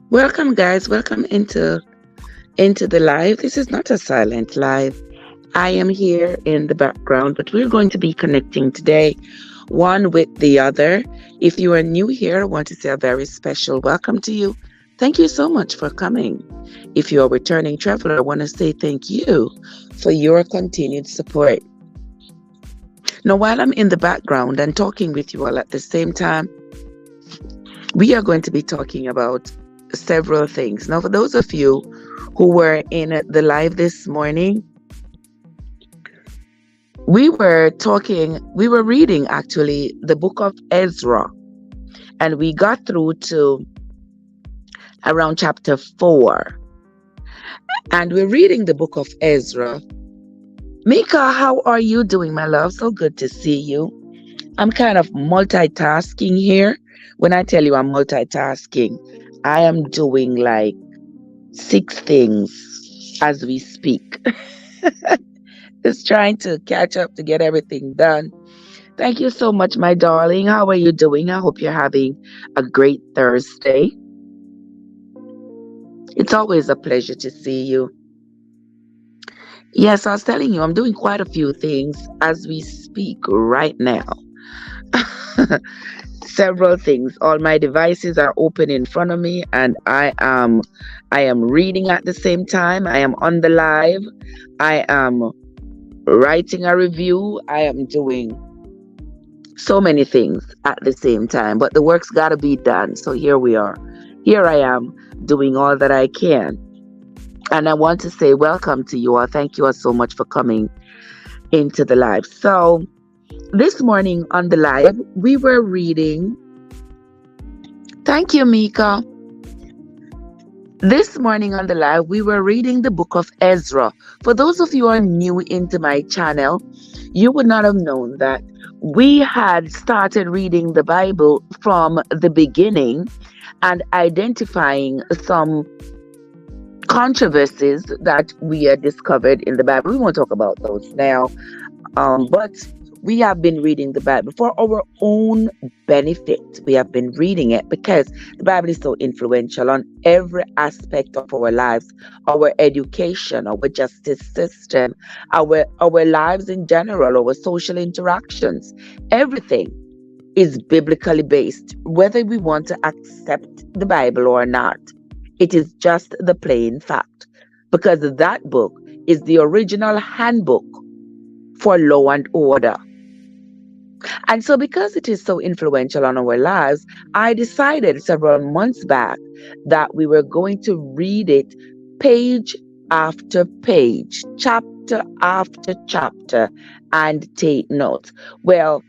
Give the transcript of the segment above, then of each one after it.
Welcome, guys. Welcome into the live. This is not a silent live. I am here in the background, but we're going to be connecting today, one with the other. If you are new here, I want to say a very special welcome to you. Thank you so much for coming. If you're a returning traveler, I want to say thank you for your continued support. Now, while I'm in the background and talking with you all at the same time, we are going to be talking about several things. Now, for those of you who were in the live this morning, we were reading actually the book of Ezra, and we got through to around chapter 4. And we're reading the book of Ezra. Mika, how are you doing, my love? So good to see you. I'm kind of multitasking here. When I tell you I'm multitasking, I am doing like 6 things as we speak. Just trying to catch up to get everything done. Thank you so much, my darling. How are you doing? I hope you're having a great Thursday. It's always a pleasure to see you. Yes, I was telling you, I'm doing quite a few things as we speak right now. Several things. All my devices are open in front of me, and I am reading at the same time. I am on the live. I am writing a review. I am doing so many things at the same time, but the work's got to be done. So here we are. Here I am doing all that I can. And I want to say welcome to you all. Thank you all so much for coming into the live. So this morning on the live, we were reading. Thank you, Mika. This morning on the live, we were reading the book of Ezra. For those of you who are new into my channel, you would not have known that we had started reading the Bible from the beginning and identifying some controversies that we had discovered in the Bible. We won't talk about those now, but we have been reading the Bible for our own benefit. We have been reading it because the Bible is so influential on every aspect of our lives, our education, our justice system, our lives in general, our social interactions. Everything is biblically based, whether we want to accept the Bible or not. It is just the plain fact, because that book is the original handbook for law and order. And so, because it is so influential on our lives, I decided several months back that we were going to read it page after page, chapter after chapter, and take notes. Well,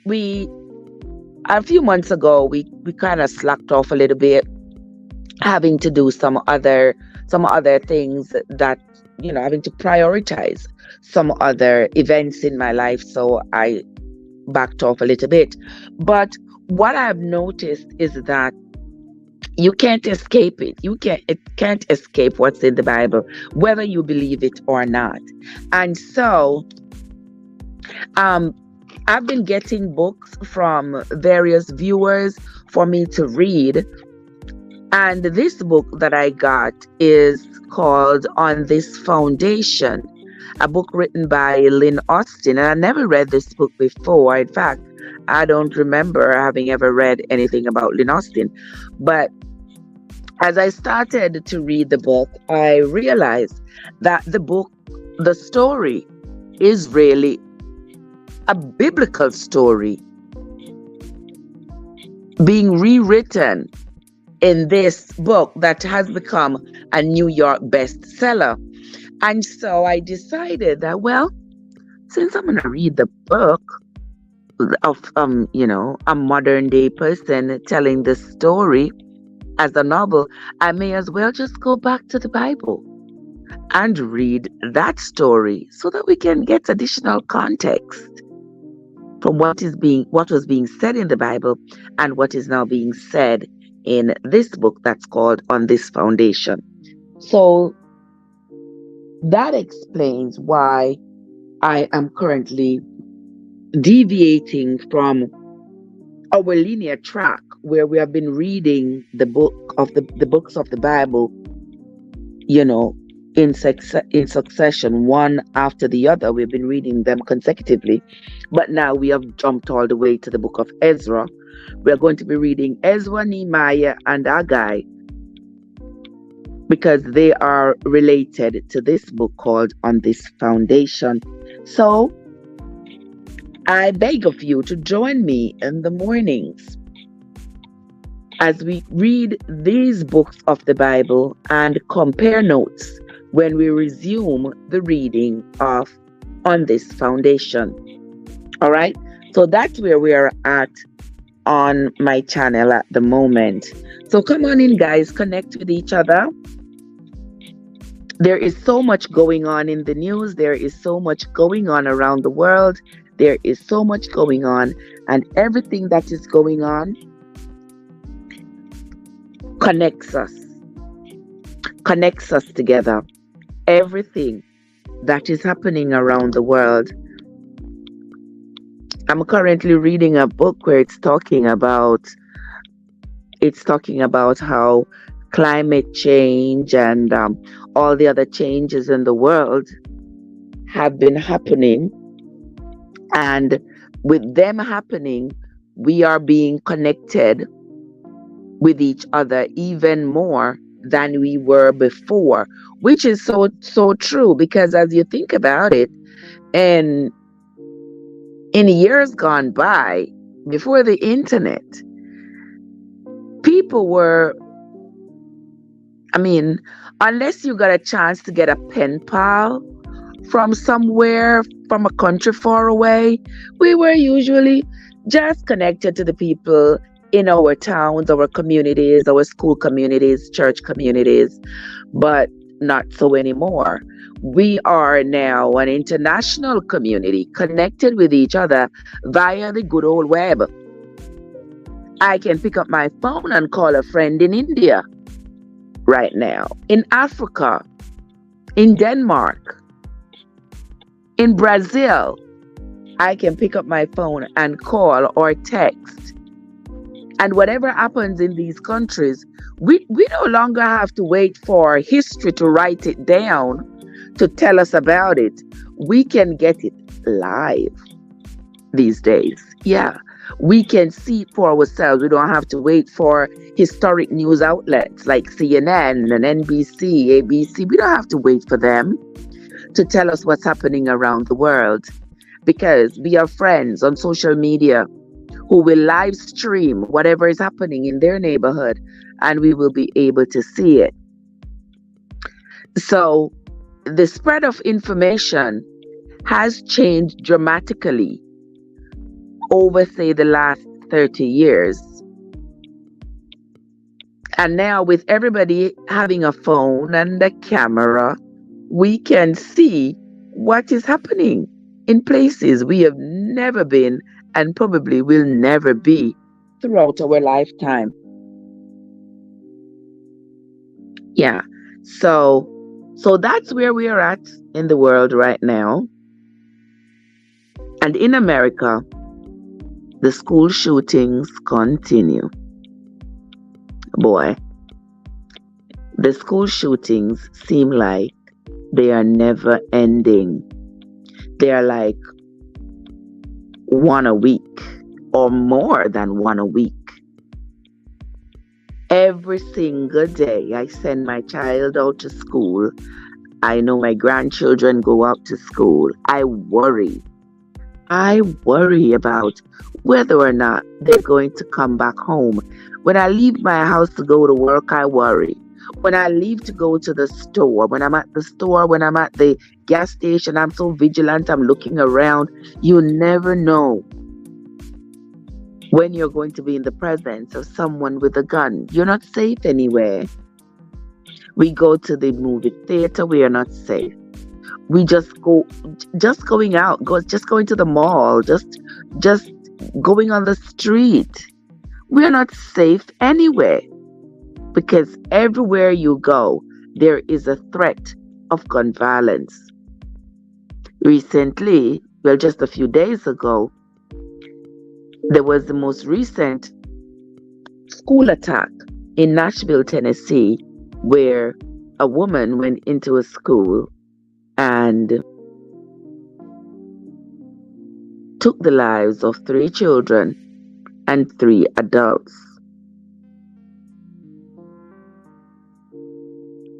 a few months ago, we kind of slacked off a little bit, having to do some other things that, having to prioritize some other events in my life. So I backed off a little bit. But what I've noticed is that you can't escape it. It can't escape what's in the Bible, whether you believe it or not. And so I've been getting books from various viewers for me to read. And this book that I got is called On This Foundation, a book written by Lynn Austin. And I never read this book before. In fact, I don't remember having ever read anything about Lynn Austin. But as I started to read the book, I realized that the story is really a biblical story being rewritten in this book that has become a New York bestseller. And so I decided that, well, since I'm going to read the book of, a modern day person telling the story as a novel, I may as well just go back to the Bible and read that story so that we can get additional context from what was being said in the Bible and what is now being said in this book that's called On This Foundation. So that explains why I am currently deviating from our linear track where we have been reading the books of the Bible, you know, in succession, one after the other. We've been reading them consecutively, but now we have jumped all the way to the book of Ezra. We are going to be reading Ezra, Nehemiah, and Haggai because they are related to this book called On This Foundation. So I beg of you to join me in the mornings as we read these books of the Bible and compare notes when we resume the reading of On This Foundation. All right? So that's where we are at on my channel at the moment. So come on in, guys, connect with each other. There is so much going on in the news. There is so much going on around the world. There is so much going on, and everything that is going on connects us together. Everything that is happening around the world. I'm currently reading a book where it's talking about how climate change and all the other changes in the world have been happening, and with them happening, we are being connected with each other even more than we were before, which is so true, because as you think about it, and in years gone by, before the internet, people were, unless you got a chance to get a pen pal from somewhere, from a country far away, we were usually just connected to the people in our towns, our communities, our school communities, church communities, but not so anymore. We are now an international community connected with each other via the good old web. I can pick up my phone and call a friend in India right now, in Africa, in Denmark, in Brazil. I can pick up my phone and call or text. And whatever happens in these countries, we no longer have to wait for history to write it down to tell us about it. We can get it live these days. Yeah, we can see it for ourselves. We don't have to wait for historic news outlets like CNN and NBC, ABC. We don't have to wait for them to tell us what's happening around the world, because we have friends on social media who will live stream whatever is happening in their neighborhood, and we will be able to see it. So the spread of information has changed dramatically over, say, the last 30 years. And now with everybody having a phone and a camera, we can see what is happening in places we have never been and probably will never be throughout our lifetime. Yeah, so that's where we are at in the world right now. And in America, the school shootings continue. Boy, the school shootings seem like they are never ending. They are like one a week or more than one a week. Every single day I send my child out to school. I know my grandchildren go out to school. I worry about whether or not they're going to come back home. When I leave my house to go to work, I worry. When I leave to go to the store, when I'm at the store, when I'm at the gas station, I'm so vigilant, I'm looking around. You never know when you're going to be in the presence of someone with a gun. You're not safe anywhere. We go to the movie theater, we are not safe. We just going to the mall, just going on the street. We are not safe anywhere, because everywhere you go, there is a threat of gun violence. Recently, well, just a few days ago, There was the most recent school attack in Nashville, Tennessee, where a woman went into a school and took the lives of 3 children and 3 adults.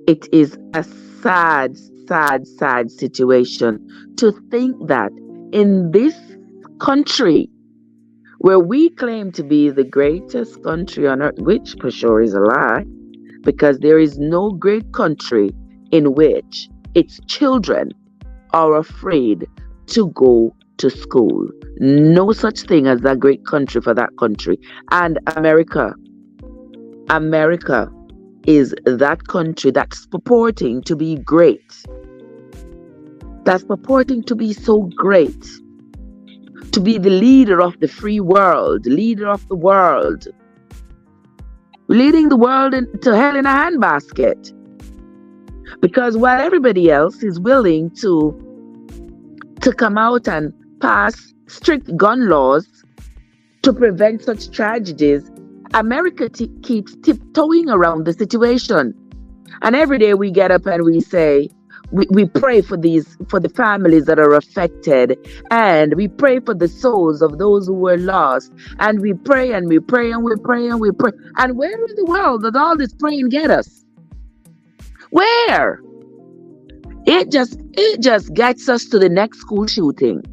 It is a sad, sad, sad situation to think that in this country, where we claim to be the greatest country on earth, which for sure is a lie, because there is no great country in which its children are afraid to go to school. No such thing as a great country for that country. And America is that country that's purporting to be great. That's purporting to be so great. To be the leader of the free world, leader of the world. Leading the world to hell in a handbasket. Because while everybody else is willing to come out and pass strict gun laws to prevent such tragedies, America keeps tiptoeing around the situation. And every day we get up and we say, we pray for the families that are affected, and we pray for the souls of those who were lost, and we pray and we pray and we pray and we pray. And where in the world did all this praying get us? Where? It just gets us to the next school shooting.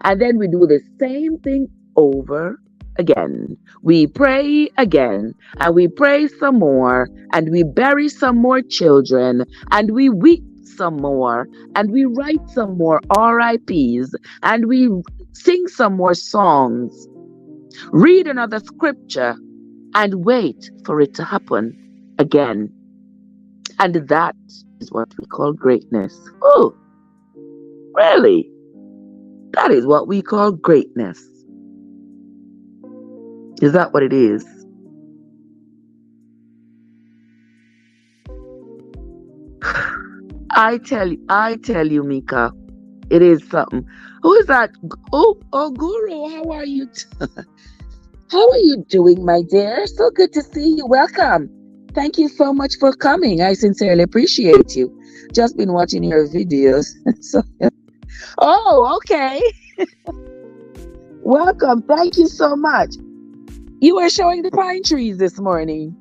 And then we do the same thing over again. We pray again, and we pray some more, and we bury some more children, and we weep some more, and we write some more RIPs, and we sing some more songs, read another scripture, and wait for it to happen again. And that is what we call greatness. Oh, really? That is what we call greatness. Is that what it is? I tell you, Mika, it is something. Who is that? Oh, Guru, how are you? How are you doing, my dear? So good to see you. Welcome. Thank you so much for coming. I sincerely appreciate you. Just been watching your videos. Oh, okay. Welcome. Thank you so much. You were showing the pine trees this morning.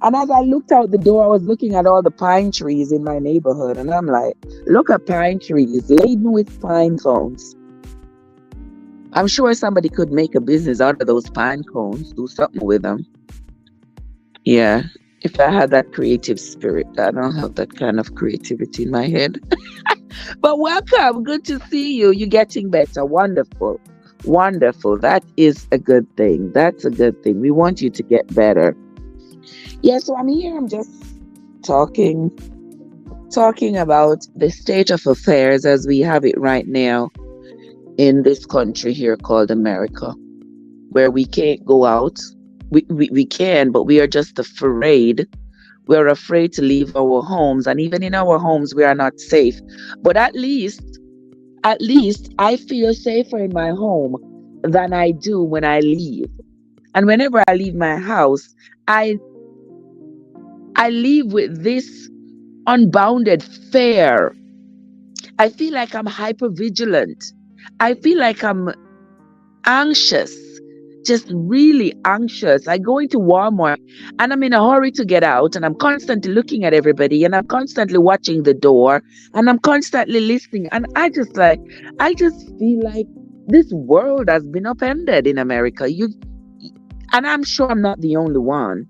And as I looked out the door, I was looking at all the pine trees in my neighborhood. And I'm like, look at pine trees laden with pine cones. I'm sure somebody could make a business out of those pine cones, do something with them. Yeah, if I had that creative spirit. I don't have that kind of creativity in my head. But welcome. Good to see you. You're getting better. Wonderful. Wonderful. That is a good thing. That's a good thing. We want you to get better. Yeah, so I'm here. I'm just talking about the state of affairs as we have it right now in this country here called America, where we can't go out. We can, but we are just afraid. We're afraid to leave our homes, and even in our homes, we are not safe. But at least I feel safer in my home than I do when I leave. And whenever I leave my house, I leave with this unbounded fear. I feel like I'm hyper vigilant. I feel like I'm anxious, just really anxious. I go into Walmart and I'm in a hurry to get out, and I'm constantly looking at everybody, and I'm constantly watching the door, and I'm constantly listening. And I just feel like this world has been upended in America. And I'm sure I'm not the only one.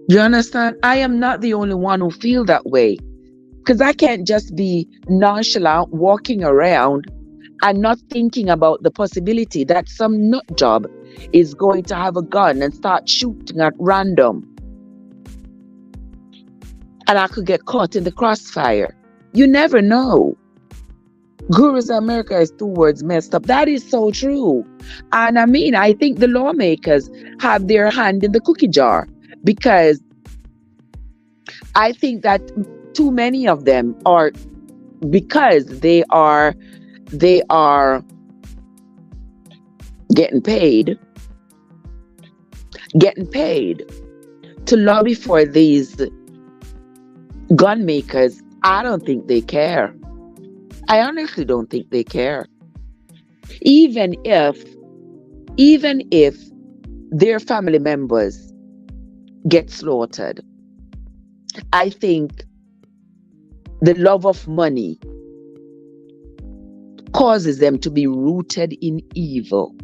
You understand? I am not the only one who feel that way. Because I can't just be nonchalant walking around and not thinking about the possibility that some nut job is going to have a gun and start shooting at random. And I could get caught in the crossfire. You never know. Gurus America is 2 words messed up. That is so true. And I mean, I think the lawmakers have their hand in the cookie jar, because I think that too many of them are, because they are getting paid, getting paid to lobby for these gun makers. I don't think they care. I honestly don't think they care. Even if their family members get slaughtered, I think the love of money causes them to be rooted in evil.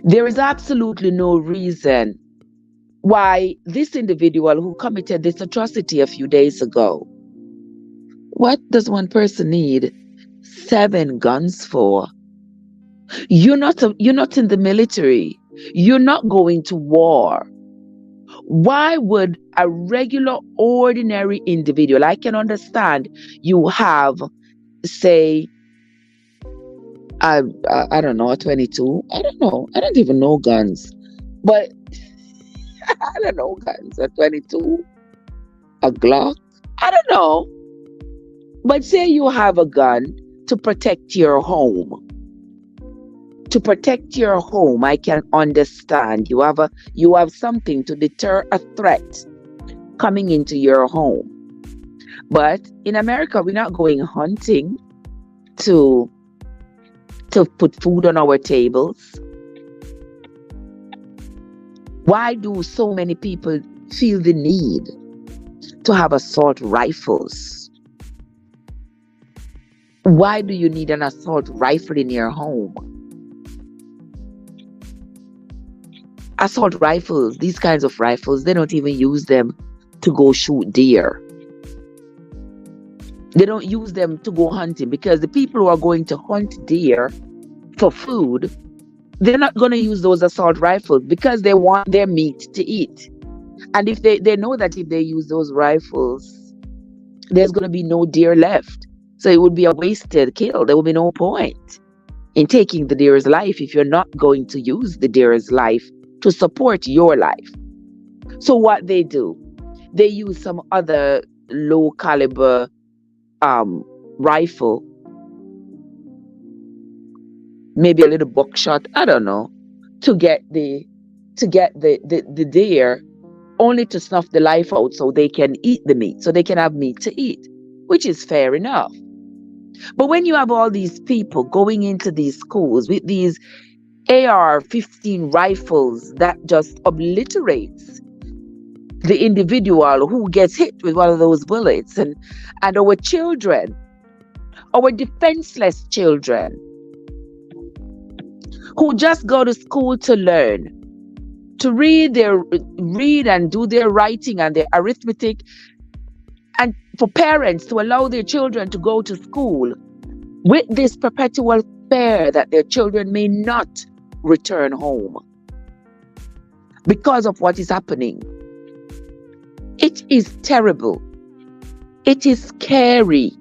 There is absolutely no reason why this individual who committed this atrocity a few days ago, what does one person need 7 guns for? You're not in the military. You're not going to war. Why would a regular, ordinary individual, I can understand you have, say, I don't know, a 22. I don't know. I don't even know guns. But I don't know guns. A 22, a Glock. I don't know. But say you have a gun to protect your home. To protect your home, I can understand. You have something to deter a threat coming into your home. But in America, we're not going hunting to put food on our tables. Why do so many people feel the need to have assault rifles? Why do you need an assault rifle in your home? Assault rifles, these kinds of rifles, they don't even use them to go shoot deer. They don't use them to go hunting, because the people who are going to hunt deer for food, they're not going to use those assault rifles because they want their meat to eat. And if they know that if they use those rifles, there's going to be no deer left. So it would be a wasted kill. There will be no point in taking the deer's life if you're not going to use the deer's life to support your life. So what they do, they use some other low caliber rifle, maybe a little buckshot, I don't know, to get the deer, only to snuff the life out so they can eat the meat, so they can have meat to eat, which is fair enough. But when you have all these people going into these schools with these AR-15 rifles that just obliterates the individual who gets hit with one of those bullets, and our children, our defenseless children, who just go to school to learn, to read and do their writing and their arithmetic, and for parents to allow their children to go to school with this perpetual fear that their children may not return home because of what is happening. It is terrible. It is scary.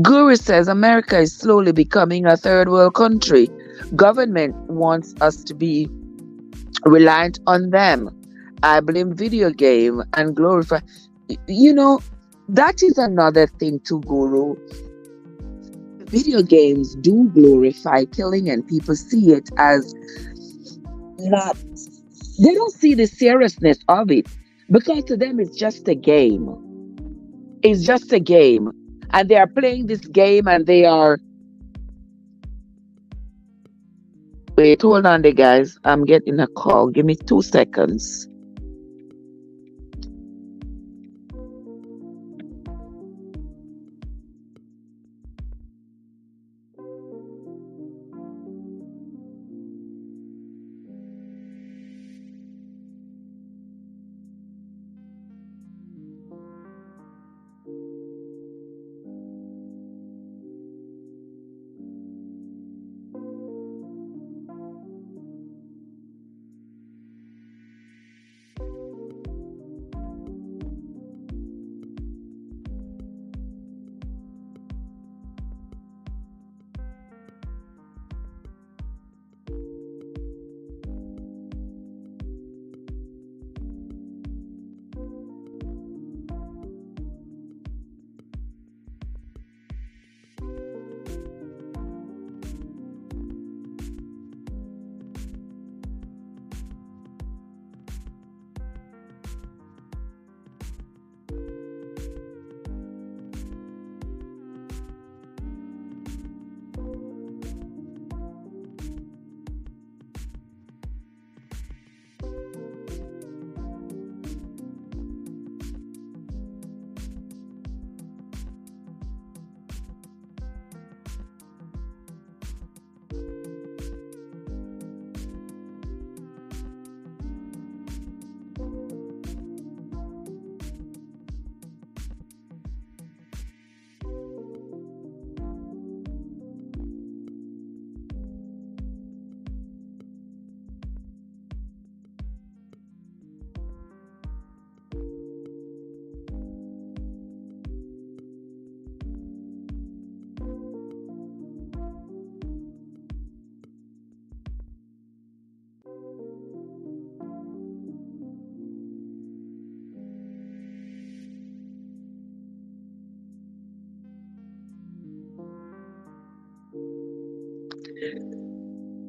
Guru says America is slowly becoming a third world country. Government wants us to be reliant on them. I blame video game and glorify. That is another thing too, Guru. Video games do glorify killing, and people see it as not. They don't see the seriousness of it, because to them it's just a game. It's just a game. And they are playing this game, and they are... Wait, hold on there, guys. I'm getting a call. Give me 2 seconds.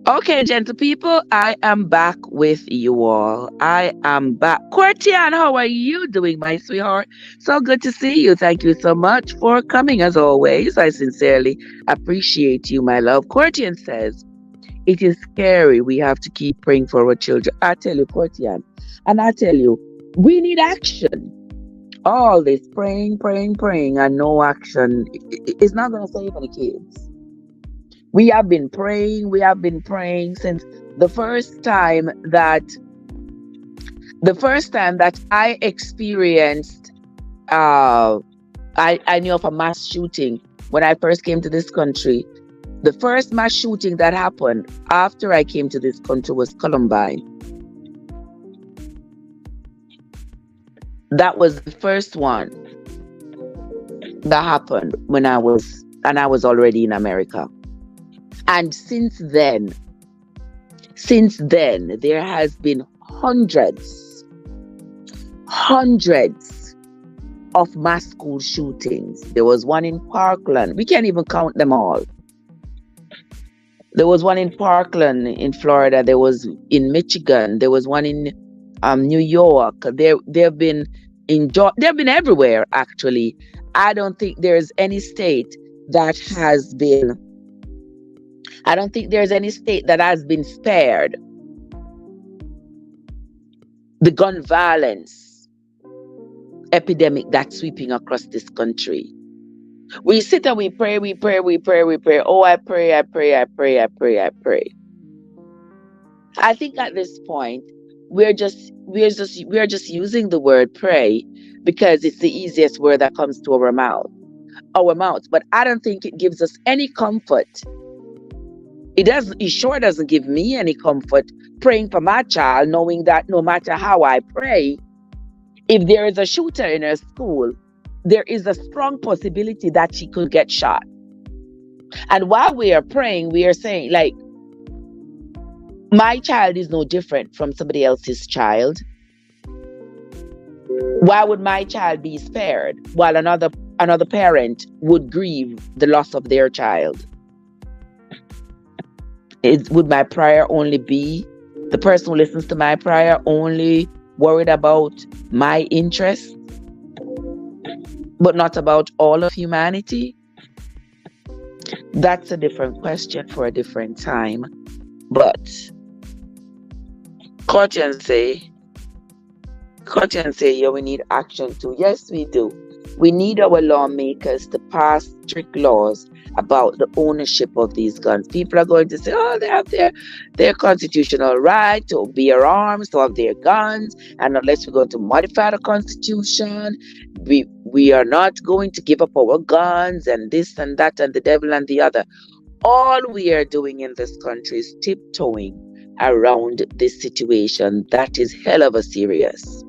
Okay, gentle people, I am back with you all. I am back. Courtian, how are you doing, my sweetheart? So good to see you. Thank you so much for coming as always. I sincerely appreciate you, my love. Courtian says, it is scary. We have to keep praying for our children. I tell you, Courtian, and I tell you, we need action. All this praying, praying, praying, and no action is not going to save any kids. We have been praying since the first time that I experienced I knew of a mass shooting when I first came to this country. The first mass shooting that happened after I came to this country was Columbine. That was the first one that happened when I was already in America. And since then, there has been hundreds of mass school shootings. There was one in Parkland. We can't even count them all. There was one in Parkland in Florida. There was in Michigan. There was one in New York. They've been everywhere, actually. I don't think there's any state that has been spared the gun violence epidemic that's sweeping across this country. We sit and we pray. Oh, I pray. I think at this point we're just using the word pray because it's the easiest word that comes to our mouths. But I don't think it gives us any comfort. It sure doesn't give me any comfort praying for my child, knowing that no matter how I pray, if there is a shooter in her school, there is a strong possibility that she could get shot. And while we are praying, we are saying, like, my child is no different from somebody else's child. Why would my child be spared while another parent would grieve the loss of their child? Would my prayer only be, the person who listens to my prayer only worried about my interests, but not about all of humanity? That's a different question for a different time. But Courtian say, yeah, we need action too. Yes, we do. We need our lawmakers to pass strict laws about the ownership of these guns. People are going to say, oh, they have their constitutional right to bear arms, to have their guns, and unless we're going to modify the Constitution, we are not going to give up our guns, and this and that and the devil and the other. All we are doing in this country is tiptoeing around this situation that is hell of a serious.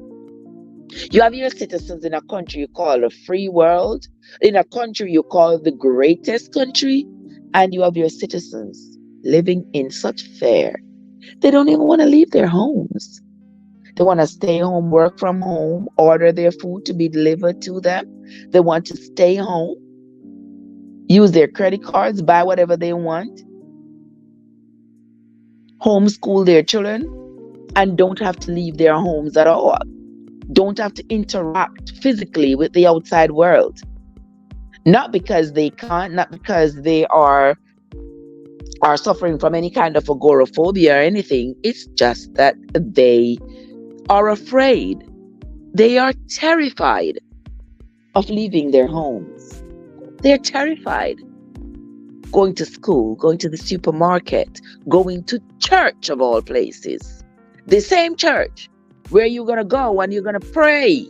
You have your citizens in a country you call a free world, in a country you call the greatest country, and you have your citizens living in such fear. They don't even want to leave their homes. They want to stay home, work from home, order their food to be delivered to them. They want to stay home, use their credit cards, buy whatever they want, homeschool their children, and don't have to leave their homes at all. Don't have to interact physically with the outside world. Not because they can't, not because they are suffering from any kind of agoraphobia or anything. It's just that they are afraid. They are terrified of leaving their homes. They're terrified. Going to school, going to the supermarket, going to church of all places. The same church where you're going to go and you're going to pray.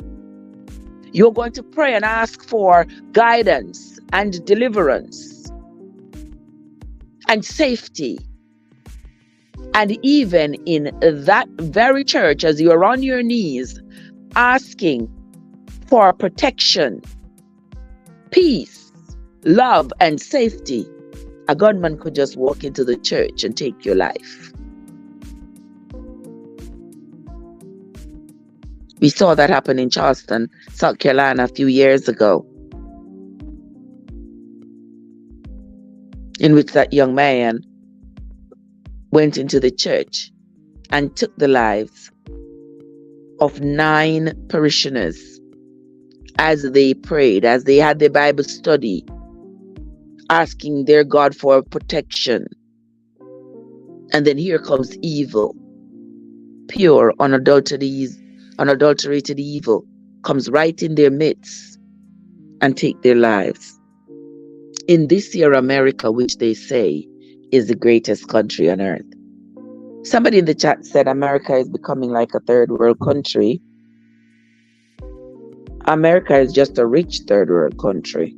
You're going to pray and ask for guidance and deliverance and safety. And even in that very church, as you are on your knees asking for protection, peace, love, and safety, a gunman could just walk into the church and take your life. We saw that happen in Charleston, South Carolina a few years ago, in which that young man went into the church and took the lives of 9 parishioners as they prayed, as they had their Bible study, asking their God for protection. And then here comes evil, pure, unadulterated evil comes right in their midst and take their lives. In this here America, which they say is the greatest country on earth. Somebody in the chat said America is becoming like a third world country. America is just a rich third world country.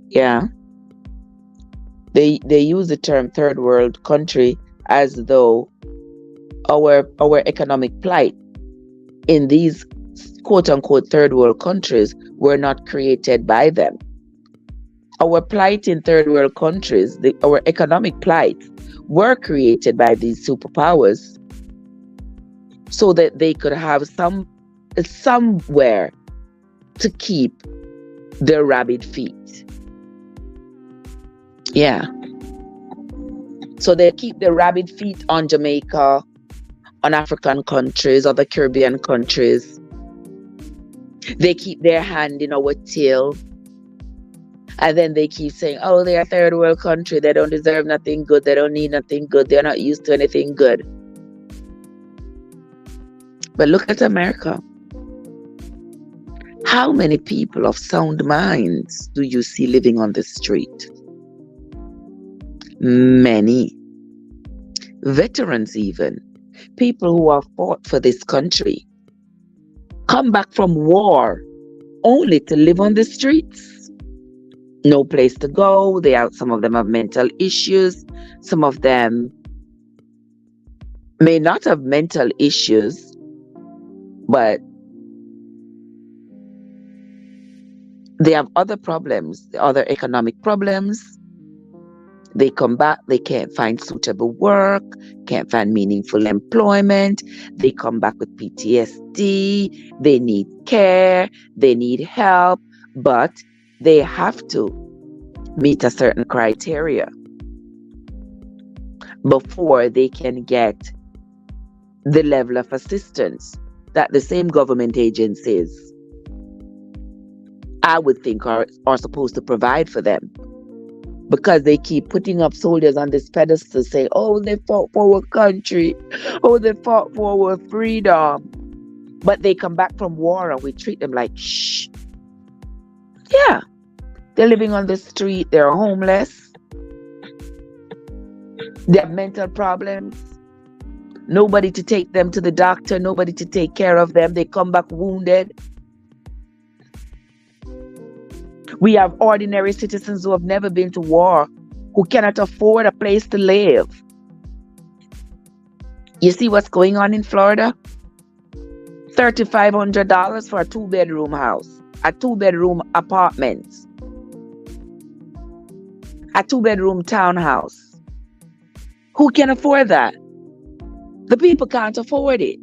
Yeah. They use the term third world country as though our economic plight in these quote unquote third world countries were not created by them. Our plight in third world countries, our economic plight, were created by these superpowers so that they could have somewhere to keep their rabid feet. Yeah. So they keep their rabid feet on Jamaica, on African countries, other Caribbean countries. They keep their hand in our till. And then they keep saying, oh, they're a third world country. They don't deserve nothing good. They don't need nothing good. They're not used to anything good. But look at America. How many people of sound minds do you see living on the street? Many. Veterans even. People who have fought for this country. Come back from war only to live on the streets. No place to go. Some of them have mental issues. Some of them may not have mental issues, but they have other problems, other economic problems. They come back, they can't find suitable work, can't find meaningful employment. They come back with PTSD. They need care. They need help, but they have to meet a certain criteria before they can get the level of assistance that the same government agencies, I would think, are supposed to provide for them. Because they keep putting up soldiers on this pedestal saying, oh, they fought for our country. Oh, they fought for our freedom. But they come back from war and we treat them like, shh. Yeah. They're living on the street. They're homeless. They have mental problems. Nobody to take them to the doctor. Nobody to take care of them. They come back wounded. We have ordinary citizens who have never been to war, who cannot afford a place to live. You see what's going on in Florida? $3,500 for a 2-bedroom house, a 2-bedroom apartment, a 2-bedroom townhouse. Who can afford that? The people can't afford it.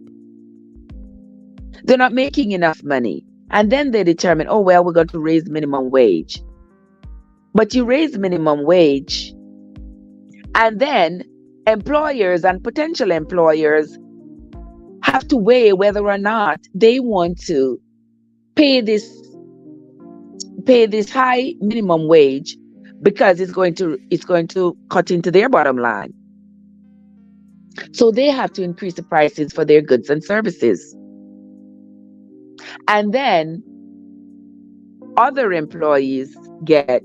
They're not making enough money. And then they determine, oh, well, we're going to raise minimum wage. But you raise minimum wage, and then employers and potential employers have to weigh whether or not they want to pay this high minimum wage because it's going to cut into their bottom line. So they have to increase the prices for their goods and services. And then other employees get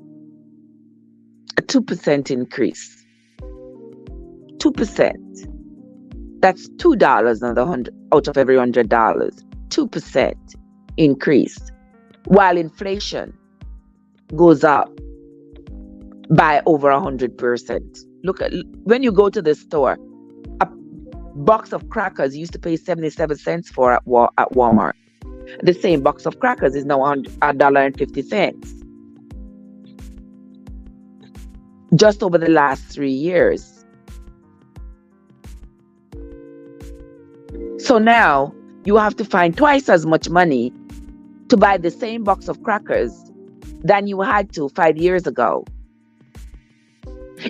a 2% increase. 2%. That's $2 on the out of every $100. 2% increase. While inflation goes up by over 100%. Look at when you go to the store, a box of crackers you used to pay 77 cents for at Walmart. The same box of crackers is now $1.50. Just over the last 3 years. So now you have to find twice as much money to buy the same box of crackers than you had to 5 years ago.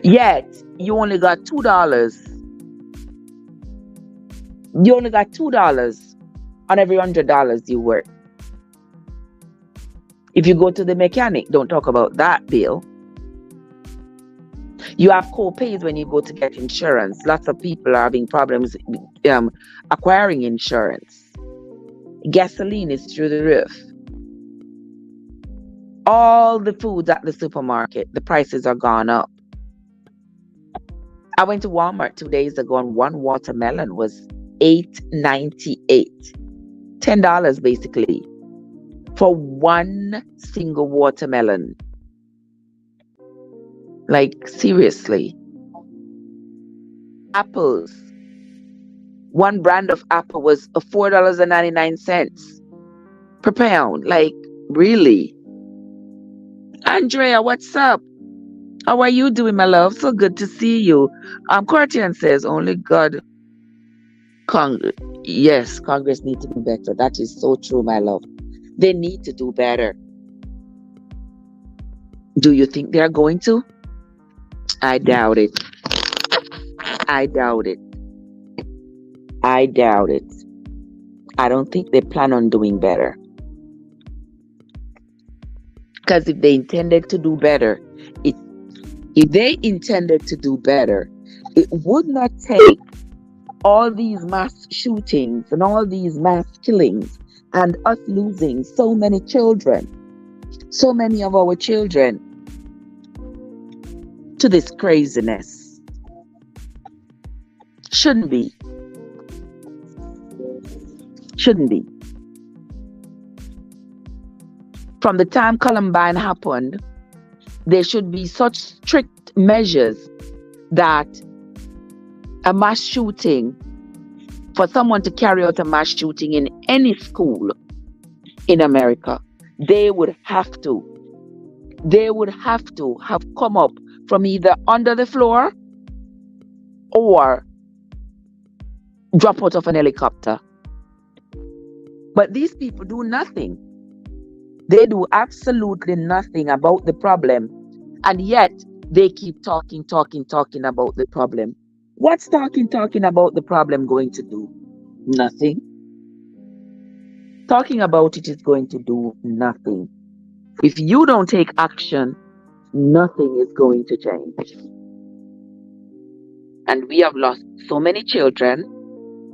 Yet you only got $2. You only got $2 on every $100 you work. If you go to the mechanic, don't talk about that bill. You have co-pays when you go to get insurance. Lots of people are having problems acquiring insurance. Gasoline is through the roof. All the foods at the supermarket, the prices are gone up. I went to Walmart 2 days ago and one watermelon was $8.98. $10 basically for one single watermelon. Like, seriously. Apples. One brand of apple was $4.99 per pound. Like, really? Andrea, what's up? How are you doing, my love? So good to see you. Courtian says, only God. Yes, Congress needs to do better. That is so true, my love. They need to do better. Do you think they're going to? I doubt it. I doubt it. I doubt it. I don't think they plan on doing better. Because if they intended to do better, it would not take all these mass shootings and all these mass killings and us losing so many children, so many of our children, to this craziness. Shouldn't be. Shouldn't be. From the time Columbine happened, there should be such strict measures that a mass shooting, for someone to carry out a mass shooting in any school in America, they would have to have come up from either under the floor or drop out of an helicopter. But these people do nothing. They do absolutely nothing about the problem. And yet they keep talking about the problem. What's talking about the problem going to do? Nothing. Talking about it is going to do nothing. If you don't take action, nothing is going to change. And we have lost so many children.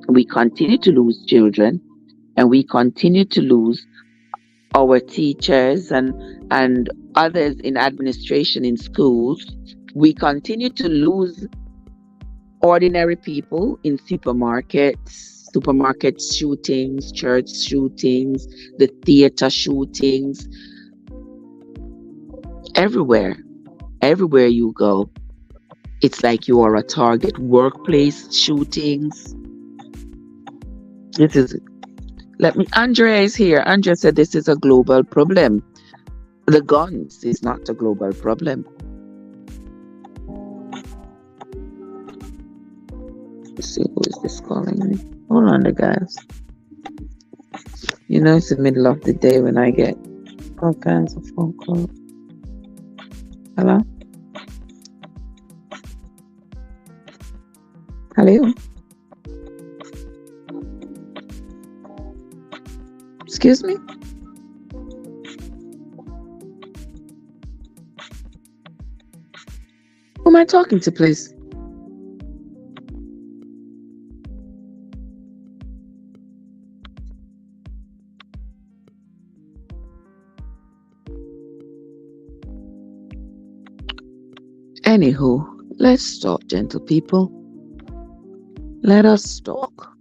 We continue to lose children. And we continue to lose our teachers and others in administration in schools. We continue to lose ordinary people in supermarket shootings, church shootings, the theater shootings. Everywhere you go, it's like you are a target. Workplace shootings. Andrea is here. Andrea said this is a global problem. The guns is not a global problem. Let's see, who is this calling me? Hold on, guys. You know, it's the middle of the day when I get all kinds of phone calls. Hello? Hello? Excuse me? Who am I talking to, please? Anywho, let's talk, gentle people. Let us talk.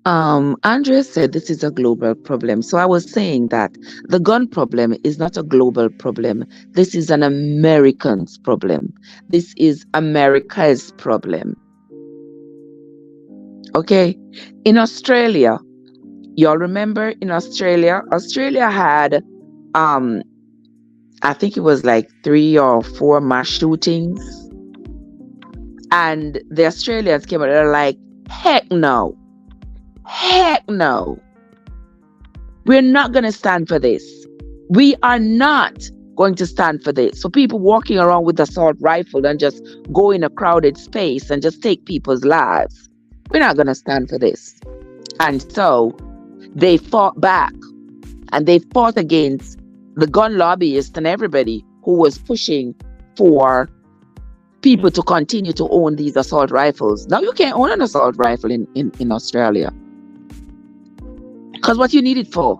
Andrea said this is a global problem. So I was saying that the gun problem is not a global problem. This is an American's problem. This is America's problem. Okay. In Australia, y'all remember in Australia? Australia had, um, I think it was like 3 or 4 mass shootings. And the Australians came out, they're like, heck no. Heck no. We're not going to stand for this. We are not going to stand for this. So people walking around with assault rifle and just go in a crowded space and just take people's lives. We're not going to stand for this. And so they fought back, and they fought against the gun lobbyists and everybody who was pushing for people to continue to own these assault rifles. Now you can't own an assault rifle in Australia. Because what you need it for?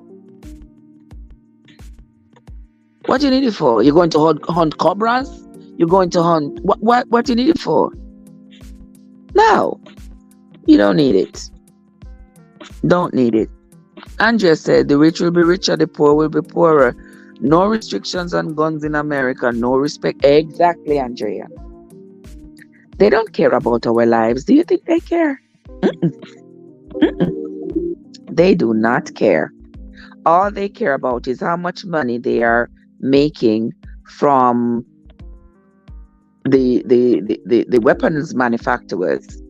What you need it for? You're going to hunt cobras? You're going to hunt... What you need it for? No. You don't need it. Don't need it. Andrea said, the rich will be richer, the poor will be poorer. No restrictions on guns in America. No respect. Exactly, Andrea. They don't care about our lives. Do you think they care? They do not care. All they care about is how much money they are making from the weapons manufacturers,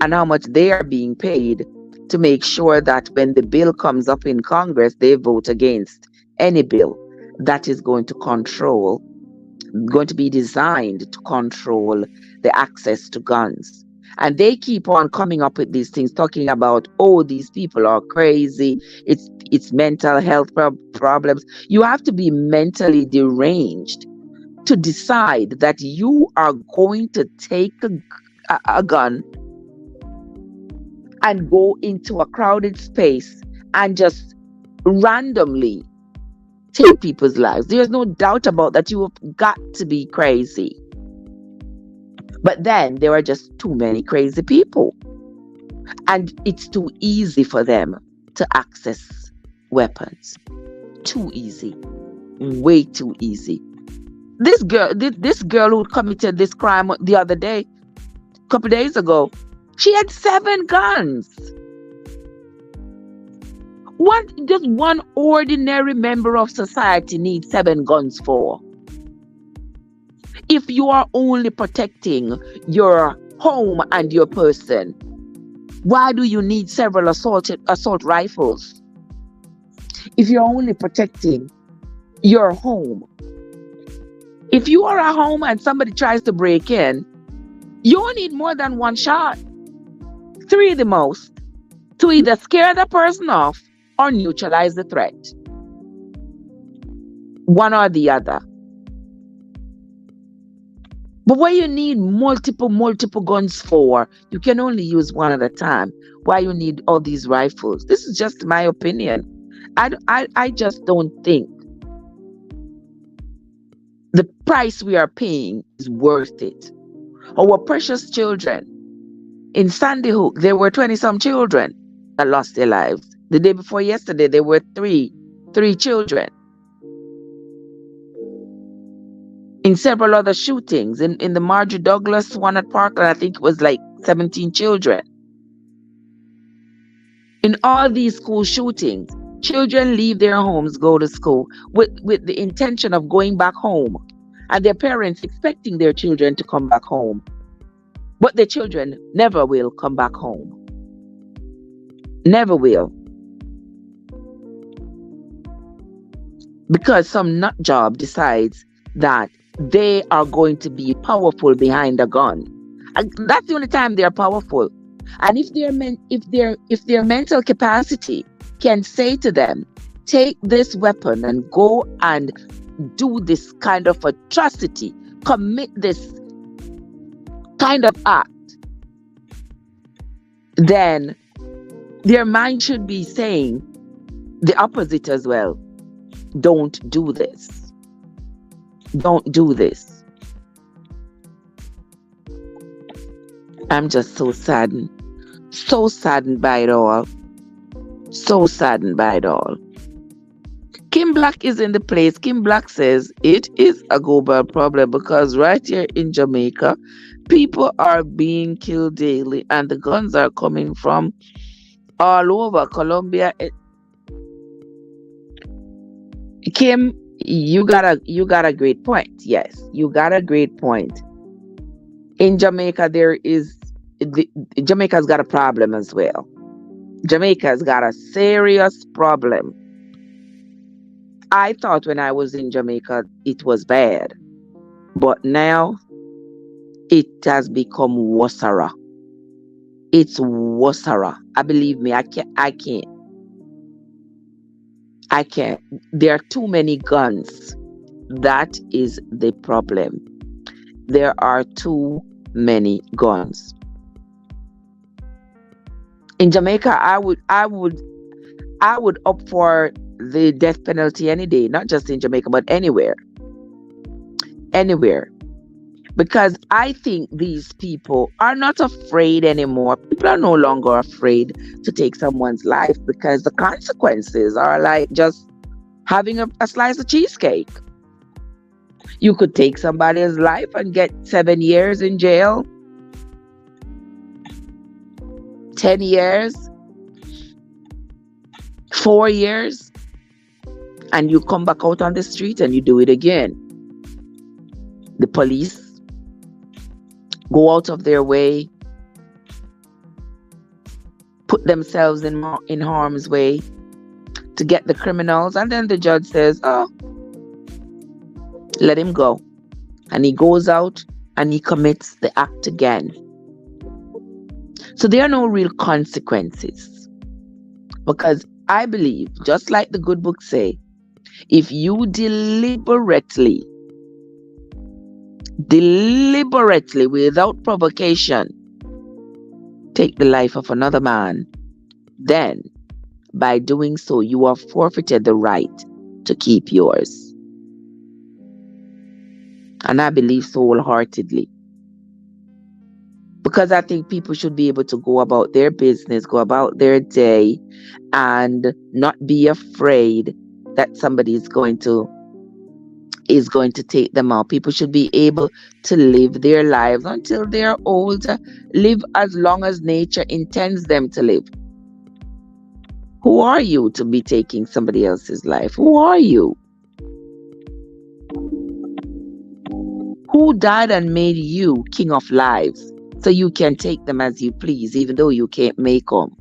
and how much they are being paid to make sure that when the bill comes up in Congress, they vote against any bill that is going to be designed to control the access to guns. And they keep on coming up with these things, talking about, oh, these people are crazy. It's mental health problems. You have to be mentally deranged to decide that you are going to take a gun and go into a crowded space and just randomly take people's lives. There's no doubt about that. You have got to be crazy. But then there are just too many crazy people. And it's too easy for them to access weapons. Too easy. Way too easy. This girl who committed this crime the other day, a couple days ago, she had 7 guns. Just one ordinary member of society needs 7 guns for. If you are only protecting your home and your person, why do you need several assault rifles? If you're only protecting your home. If you are at home and somebody tries to break in, you need more than 1 shot. 3 the most, to either scare the person off or neutralize the threat. One or the other. But what you need multiple guns for, you can only use one at a time. Why you need all these rifles? This is just my opinion. I just don't think the price we are paying is worth it. Our precious children. In Sandy Hook, there were 20-some children that lost their lives. The day before yesterday, there were three children. In several other shootings, in the Marjorie Douglas one at Parkland, I think it was like 17 children. In all these school shootings, children leave their homes, go to school with the intention of going back home, and their parents expecting their children to come back home. But the children never will come back home. Never will. Because some nut job decides that they are going to be powerful behind a gun. And that's the only time they're powerful. And if their mental capacity can say to them, take this weapon and go and do this kind of atrocity, commit this kind of act, then their mind should be saying the opposite as well. Don't do this. Don't do this. I'm just so saddened. So saddened by it all. So saddened by it all. Kim Black is in the place. Kim Black says it is a global problem because right here in Jamaica, people are being killed daily and the guns are coming from all over Colombia. Kim, you got a great point. Yes, you got a great point. In Jamaica, Jamaica's got a problem as well. Jamaica's got a serious problem. I thought when I was in Jamaica it was bad, but now it has become worser. It's worser. Believe me, I can't. There are too many guns. That is the problem. There are too many guns. In Jamaica, I would opt for the death penalty any day, not just in Jamaica, but anywhere. Anywhere. Because I think these people are not afraid anymore. People are no longer afraid to take someone's life because the consequences are like just having a slice of cheesecake. You could take somebody's life and get 7 years in jail, 10 years, 4 years, and you come back out on the street and you do it again. The police go out of their way, put themselves in harm's way to get the criminals, and then the judge says, oh, let him go. And he goes out and he commits the act again. So there are no real consequences. Because I believe, just like the good books say, if you deliberately, without provocation, take the life of another man, then by doing so, you have forfeited the right to keep yours. And I believe so wholeheartedly. Because I think people should be able to go about their business, go about their day, and not be afraid that somebody is going to take them out. People should be able to live their lives until they're old, live as long as nature intends them to live. Who are you to be taking somebody else's life? Who are you? Who died and made you king of lives so you can take them as you please, even though you can't make them?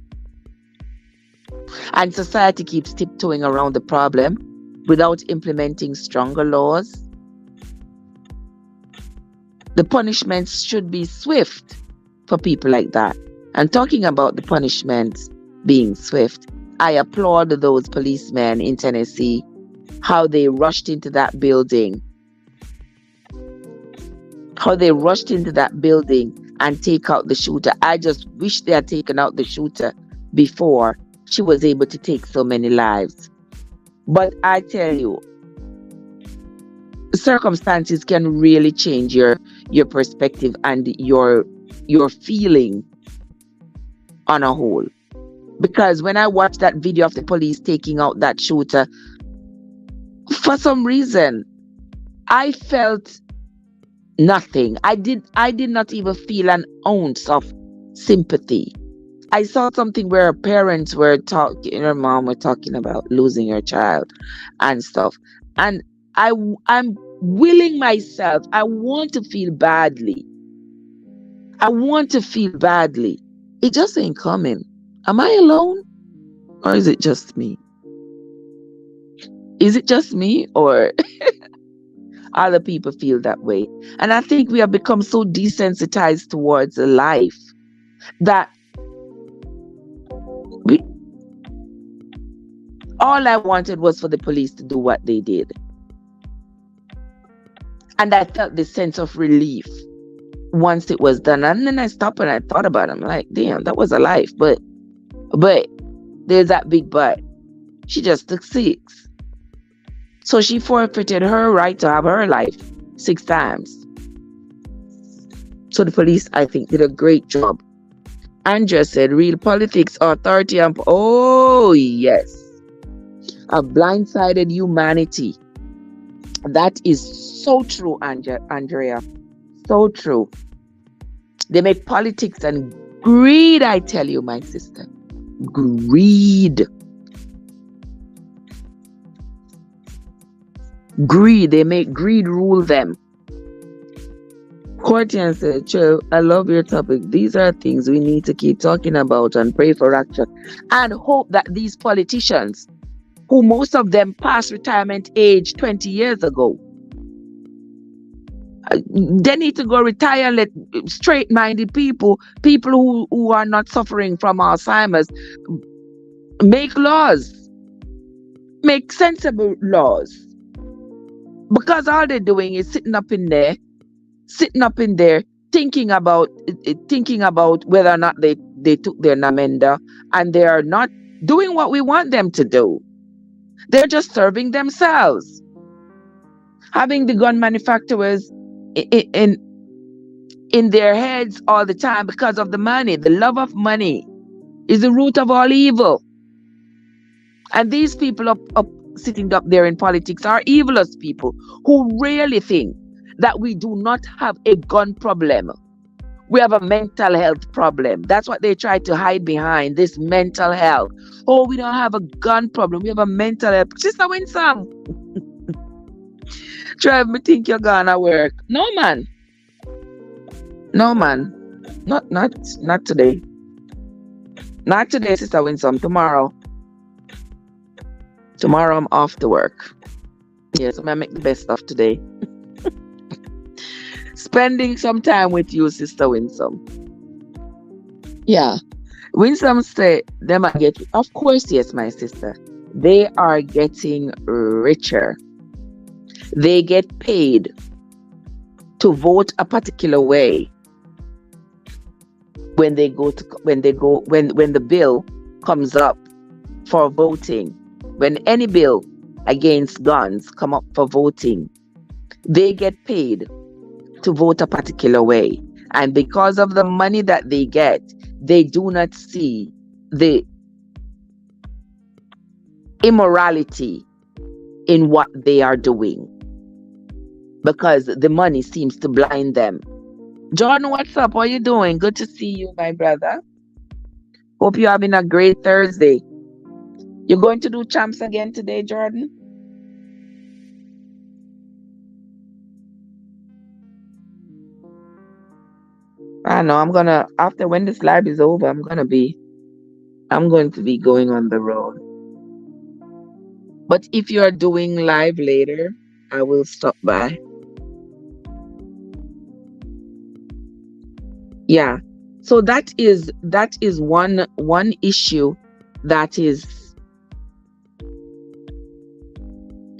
And society keeps tiptoeing around the problem without implementing stronger laws. The punishments should be swift for people like that. And talking about the punishments being swift, I applaud those policemen in Tennessee, how they rushed into that building. And take out the shooter. I just wish they had taken out the shooter before she was able to take so many lives. But I tell you, circumstances can really change your perspective and your feeling on a whole. Because when I watched that video of the police taking out that shooter, for some reason, I felt nothing. I did not even feel an ounce of sympathy. I saw something where parents were talking, her mom were talking about losing her child and stuff. And I'm willing myself, I want to feel badly. It just ain't coming. Am I alone? Or is it just me? Or other people feel that way? And I think we have become so desensitized towards life that all I wanted was for the police to do what they did. And I felt this sense of relief once it was done. And then I stopped and I thought about it. I'm like, damn, that was a life. But there's that big but. She just took 6. So she forfeited her right to have her life 6 times. So the police, I think, did a great job Andrea said, real politics, authority, and oh yes, have blindsided humanity. That is so true, Andrea. So true. They make politics and greed, I tell you, my sister. Greed. Greed. They make greed rule them. Courtian said, Trev, I love your topic. These are things we need to keep talking about and pray for action. And hope that these politicians, who most of them passed retirement age 20 years ago, they need to go retire and let straight-minded people who are not suffering from Alzheimer's, make laws. Make sensible laws. Because all they're doing is sitting up in there, thinking about whether or not they took their namenda, and they are not doing what we want them to do. They're just serving themselves. Having the gun manufacturers in their heads all the time because of the money. The love of money is the root of all evil. And these people up sitting up there in politics are evilest people who really think that we do not have a gun problem. We have a mental health problem. That's what they try to hide behind, this mental health. Oh, we don't have a gun problem. We have a mental health. Sister Winsome. Trev, me think you're gonna work. No, man. No, man. Not today. Not today, Sister Winsome. Tomorrow. Tomorrow I'm off to work. Yes, I'm gonna make the best of today. Spending some time with you, Sister Winsome. Yeah. Winsome say them are getting, of course, yes, my sister. They are getting richer. They get paid to vote a particular way when the bill comes up for voting. When any bill against guns come up for voting, they get paid to vote a particular way. And because of the money that they get, they do not see the immorality in what they are doing, because the money seems to blind them. Jordan, what's up? How are you doing? Good to see you, my brother. Hope you're having a great Thursday. You're going to do champs again today, Jordan? I know after when this live is over, I'm going to be going on the road. But if you are doing live later, I will stop by. Yeah. So that is one issue that is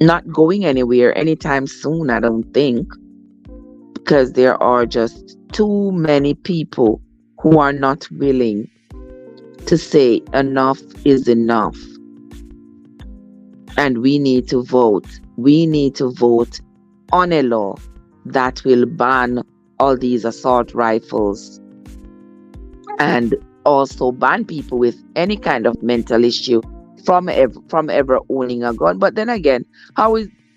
not going anywhere anytime soon, I don't think, because there are just too many people who are not willing to say enough is enough. And we need to vote. We need to vote on a law that will ban all these assault rifles and also ban people with any kind of mental issue from ever owning a gun. But then again, how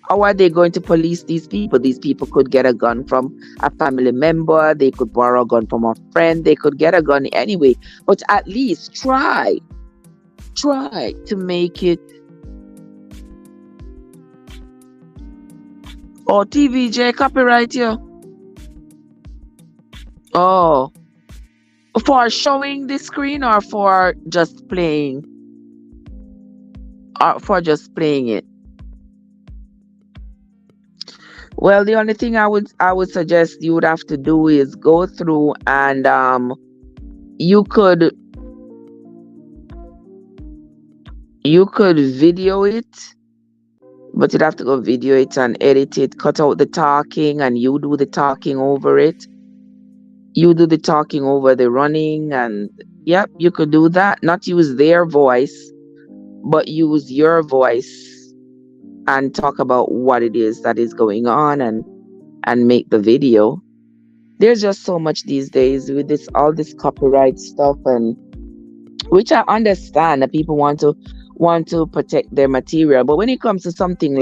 are they going to police these people? These people could get a gun from a family member. They could borrow a gun from a friend. They could get a gun anyway. But at least try to make it. Oh, TVJ, copyright you. Oh, for showing the screen or for just playing? Or for just playing it? Well, the only thing I would suggest you would have to do is go through and you could video it, but you'd have to go video it and edit it, cut out the talking, and you do the talking over it. You do the talking over the running, and yep, you could do that. Not use their voice, but use your voice and talk about what it is that is going on and make the video. There's just so much these days with this all this copyright stuff, and which I understand that people want to protect their material, but when it comes to something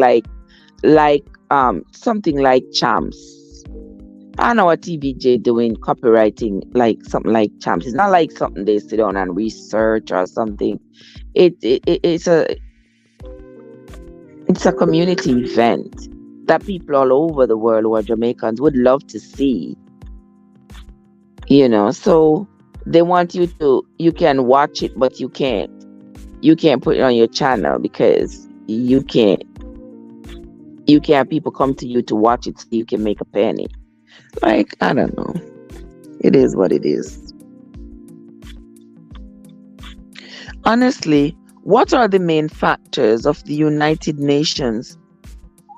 something like champs, I know what TVJ doing copywriting like something like champs. It's not like something they sit down and research or something. It's a community event that people all over the world who are Jamaicans would love to see. So they want you can watch it, but you can't put it on your channel because you can't have people come to you to watch it so you can make a penny. Like, I don't know. It is what it is. Honestly, what are the main factors of the United Nations?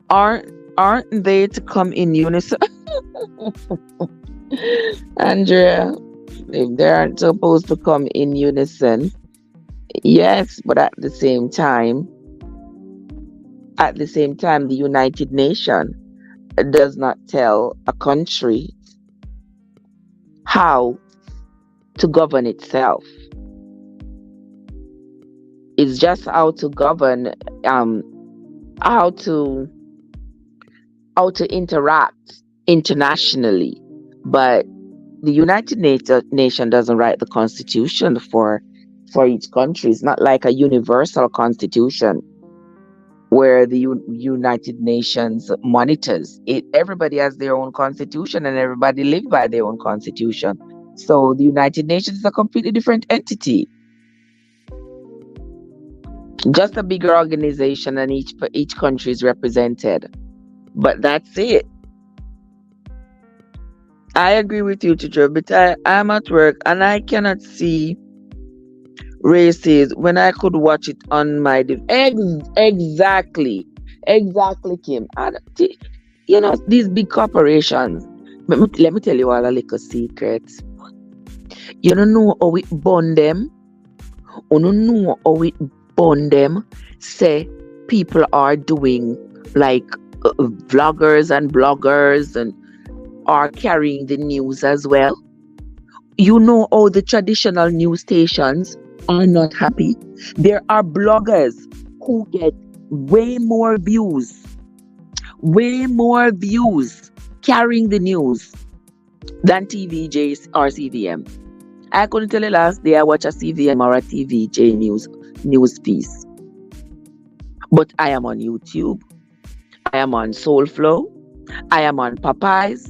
Aren't they to come in unison? Andrea, if they aren't supposed to come in unison, yes, but at the same time, the United Nations does not tell a country how to govern itself. It's just how to govern, how to interact internationally. But the United Nation doesn't write the constitution for each country. It's not like a universal constitution where the United Nations monitors it. Everybody has their own constitution and everybody live by their own constitution. So the United Nations is a completely different entity. Just a bigger organization, and each country is represented. But that's it. I agree with you, teacher, but I'm at work and I cannot see races when I could watch it on my exactly, Kim. These big corporations. Let me tell you all a little secret. You don't know how it bond them. You don't know how it bond them. Say people are doing like vloggers and bloggers and are carrying the news as well. You know how the traditional news stations are not happy. There are bloggers who get way more views carrying the news than TVJs or CVM. I couldn't tell you last day I watched a CVM or a TVJ news piece. But I am on YouTube. I am on Soulflow. I am on Popeyes.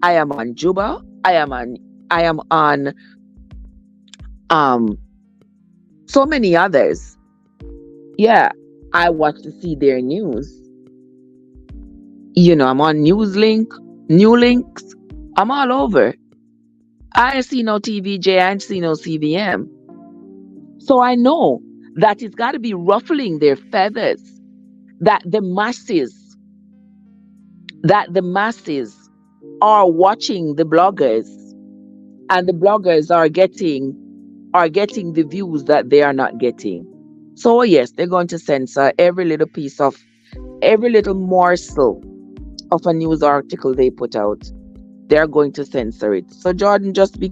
I am on Juba. I am on so many others. Yeah, I watch to see their news. I'm on Newslink, New Links. I'm all over. I ain't see no TVJ, I ain't see no CVM. So I know that it's got to be ruffling their feathers that the masses are watching the bloggers, and the bloggers are getting the views that they are not getting. So yes, they're going to censor every little morsel of a news article they put out. They're going to censor it. So Jordan, just be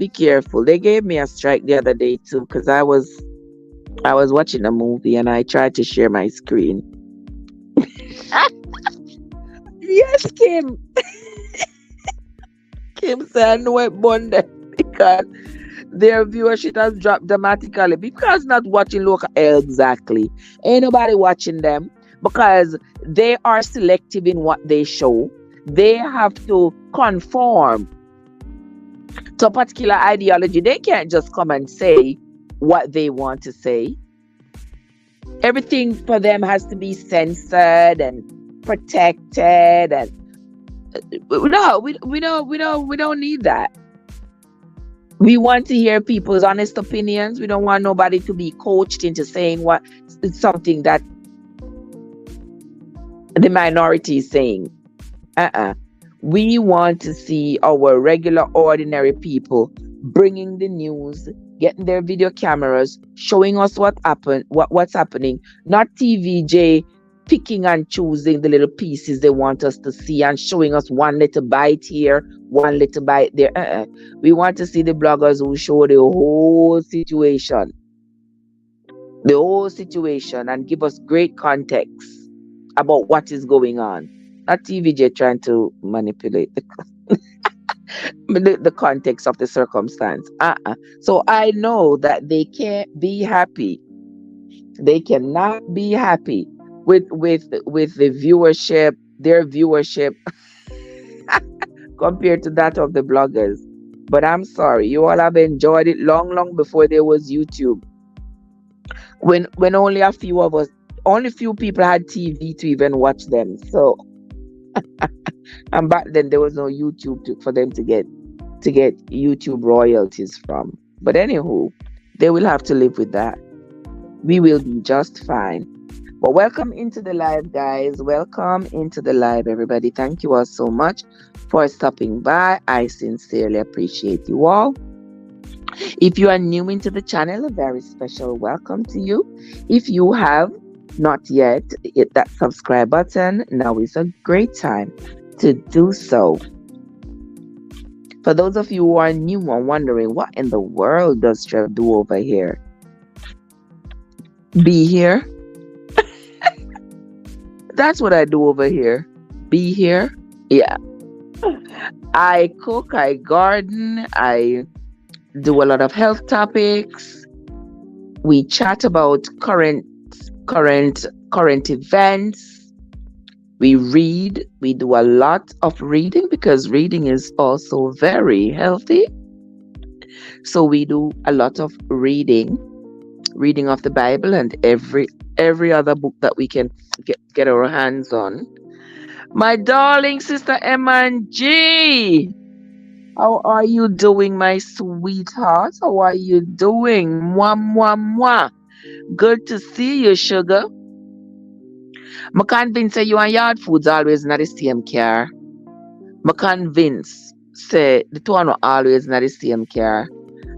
careful. They gave me a strike the other day too, because I was watching a movie and I tried to share my screen. Yes, Kim. Kim said I know it bonded because their viewership has dropped dramatically because not watching local. Exactly. Ain't nobody watching them because they are selective in what they show. They have to conform to a particular ideology. They can't just come and say what they want to say. Everything for them has to be censored and protected, and no, we don't need that. We want to hear people's honest opinions. We don't want nobody to be coached into saying something that the minority is saying. We want to see our regular, ordinary people bringing the news, getting their video cameras, showing us what's happening. Not TVJ picking and choosing the little pieces they want us to see and showing us one little bite here, one little bite there. We want to see the bloggers who show the whole situation, and give us great context about what is going on. Not TVJ trying to manipulate the context of the circumstance. So I know that they can't be happy. They cannot be happy with the viewership, their viewership compared to that of the bloggers. But I'm sorry, you all have enjoyed it long before there was YouTube. When only few people had TV to even watch them. So and back then there was no YouTube for them to get YouTube royalties from. But anywho, they will have to live with that. We will be just fine. But welcome into the live, guys. Welcome into the live, everybody. Thank you all so much for stopping by. I sincerely appreciate you all. If you are new into the channel, a very special welcome to you. If you have not yet hit that subscribe button, now is a great time to do so. For those of you who are new and wondering, what in the world does Trev do over here? Be here. That's what I do over here. Be here. Yeah. I cook, I garden, I do a lot of health topics. We chat about current events. We read. We do a lot of reading because reading is also very healthy. So we do a lot of reading of the Bible and every other book that we can get our hands on. My darling sister M&G, how are you doing, my sweetheart? How are you doing? Mwah, mwah, mwah. Good to see you, sugar. I'm convinced you and Yard Foods always not the same car. I'm convinced say the two are always not the same car.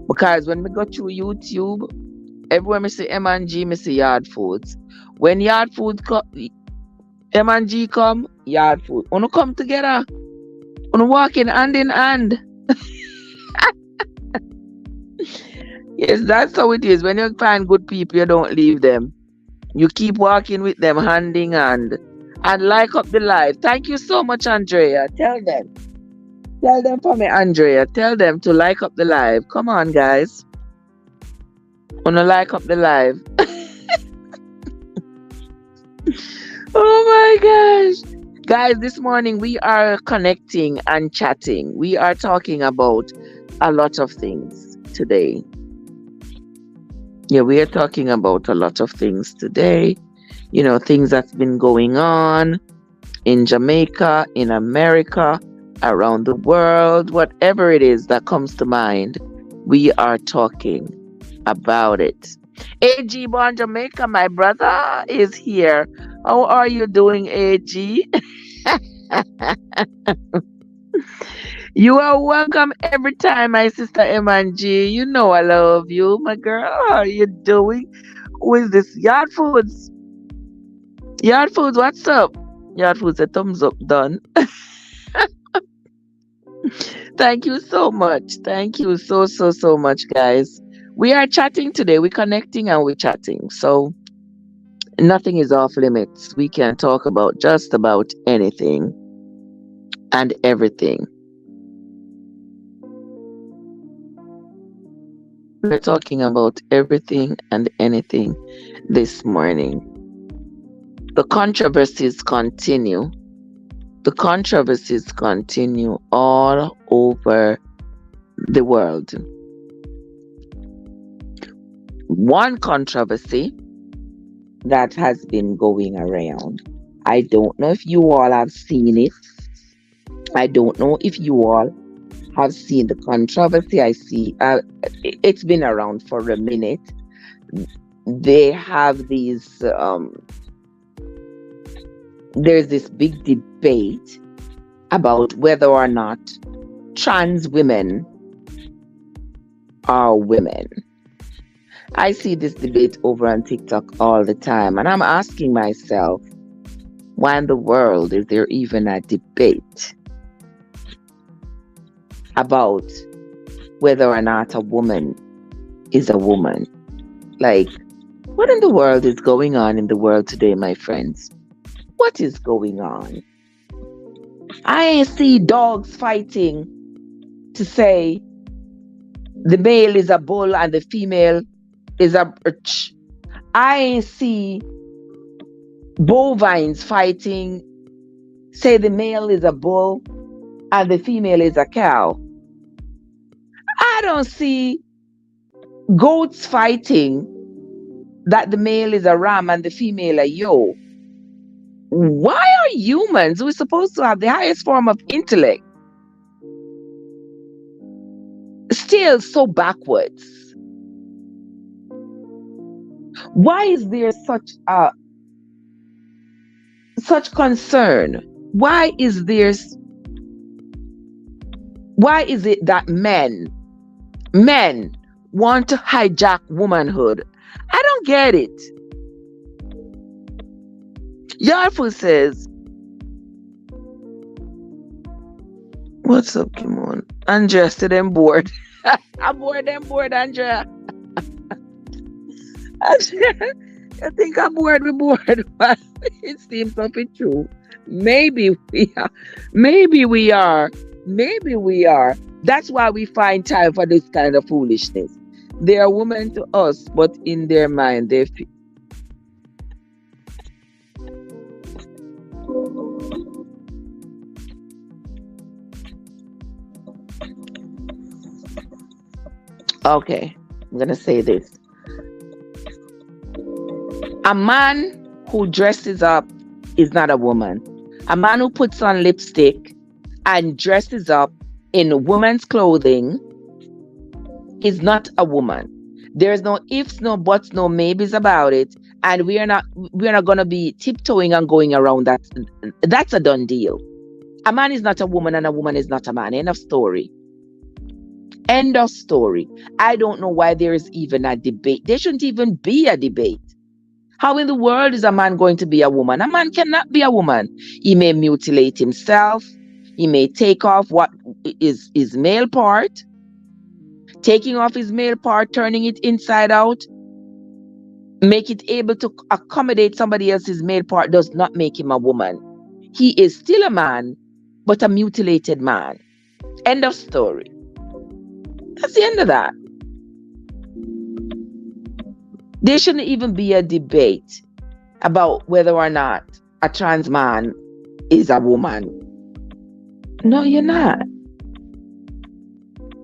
Because when we go through YouTube, everywhere I see M&G, I see Yard Foods. When Yard Foods come, M&G come, Yard Food. Wanna come together? Wanna walk in hand in hand? Yes, that's how it is. When you find good people, you don't leave them. You keep walking with them hand in hand. And like up the live. Thank you so much, Andrea. Tell them. Tell them for me, Andrea. Tell them to like up the live. Come on, guys. Wanna like up the live? Oh my gosh. Guys, this morning we are connecting and chatting. We are talking about a lot of things today. Yeah, we are talking about a lot of things today. You know, things that's been going on in Jamaica, in America, around the world, whatever it is that comes to mind, we are talking about it. AG born Jamaica, my brother is here. How are you doing, AG? You are welcome every time, my sister M&G. You know I love you, my girl. How are you doing? Who is this? Yard Foods. Yard Foods, what's up? Yard Foods, a thumbs up, done. Thank you so much. Thank you so much, guys. We are chatting today. We're connecting and we're chatting. So nothing is off limits. We can talk about just about anything and everything. We're talking about everything and anything this morning. The controversies continue. The controversies continue all over the world. One controversy that has been going around. I don't know if you all have seen it. I don't know if you all have seen the controversy. I see it's been around for a minute. They have these there's this big debate about whether or not trans women are women. I see this debate over on TikTok all the time, and I'm asking myself, Why in the world is there even a debate about whether or not a woman is a woman? Like, what in the world is going on in the world today, my friends? What is going on? I ain't see dogs fighting to say the male is a bull and the female is a bitch. I ain't see bovines fighting, say the male is a bull and the female is a cow. I don't see goats fighting that the male is a ram and the female a yo. Why are humans, who are supposed to have the highest form of intellect, still so backwards? Why is there such concern? Why is it that men want to hijack womanhood? I don't get it. Yarfu says, what's up, Kimon? Andrea said I'm bored. I'm bored, Andrea. Andrea, I think I'm bored, but it seems something true. Maybe we are. Maybe we are. That's why we find time for this kind of foolishness. They are women to us, but in their mind, they feel. Okay, I'm going to say this. A man who dresses up is not a woman. A man who puts on lipstick and dresses up in woman's clothing is not a woman. There's no ifs, no buts, no maybes about it. And we're not going to be tiptoeing and going around that. That's a done deal. A man is not a woman and a woman is not a man. End of story. End of story. I don't know why there is even a debate. There shouldn't even be a debate. How in the world is a man going to be a woman? A man cannot be a woman. He may mutilate himself. He may take off what is his male part. Taking off his male part, turning it inside out, make it able to accommodate somebody else's male part does not make him a woman. He is still a man, but a mutilated man. End of story. That's the end of that. There shouldn't even be a debate about whether or not a trans man is a woman. No, you're not.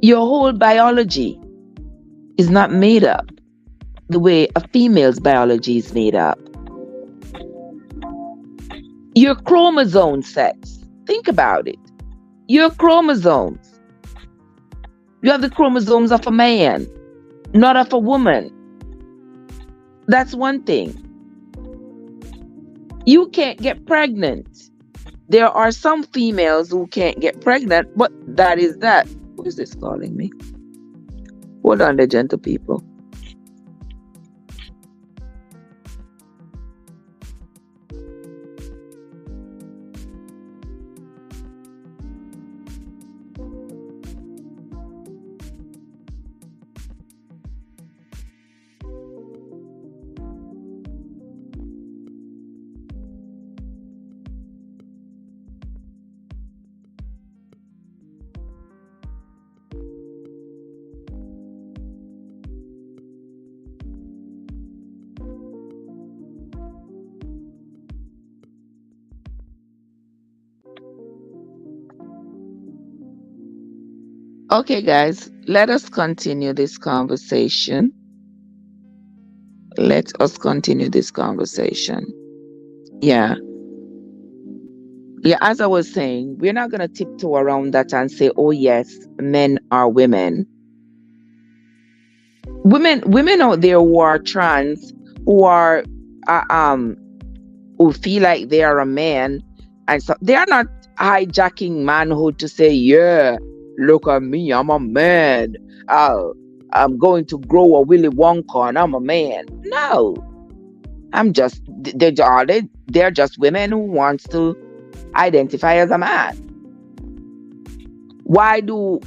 Your whole biology is not made up the way a female's biology is made up. Your chromosome sets. Think about it. Your chromosomes. You have the chromosomes of a man, not of a woman. That's one thing. You can't get pregnant. There are some females who can't get pregnant, but that is that. Who is this calling me? Hold on there, gentle people. Okay, guys, let us continue this conversation. Let us continue this conversation. Yeah, as I was saying, we're not going to tiptoe around that and say, oh, yes, men are women. Women out there who are trans, who are, who feel like they are a man, and so they are not hijacking manhood to say, yeah, look at me, I'm a man. I'm going to grow a Willy Wonka and I'm a man. No. They're just women who wants to identify as a man. Why do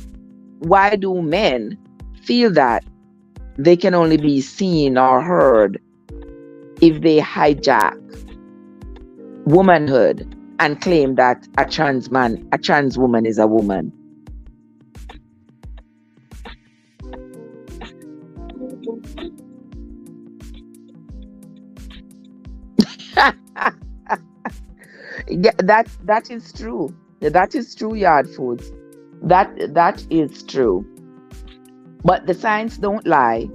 men feel that they can only be seen or heard if they hijack womanhood and claim that a trans woman is a woman? Yeah, that is true. That is true, Yard Foods. That is true. But the science don't lie.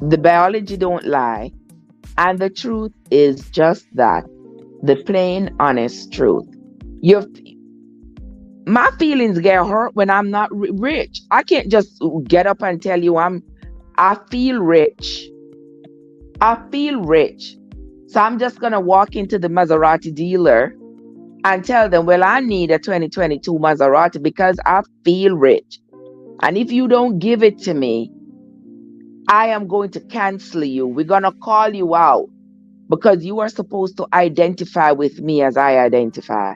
The biology don't lie. And the truth is just that. The plain, honest truth. My feelings get hurt when I'm not rich. I can't just get up and tell you I feel rich. I feel rich. So I'm just going to walk into the Maserati dealer and tell them, well, I need a 2022 Maserati because I feel rich. And if you don't give it to me, I am going to cancel you. We're going to call you out because you are supposed to identify with me as I identify.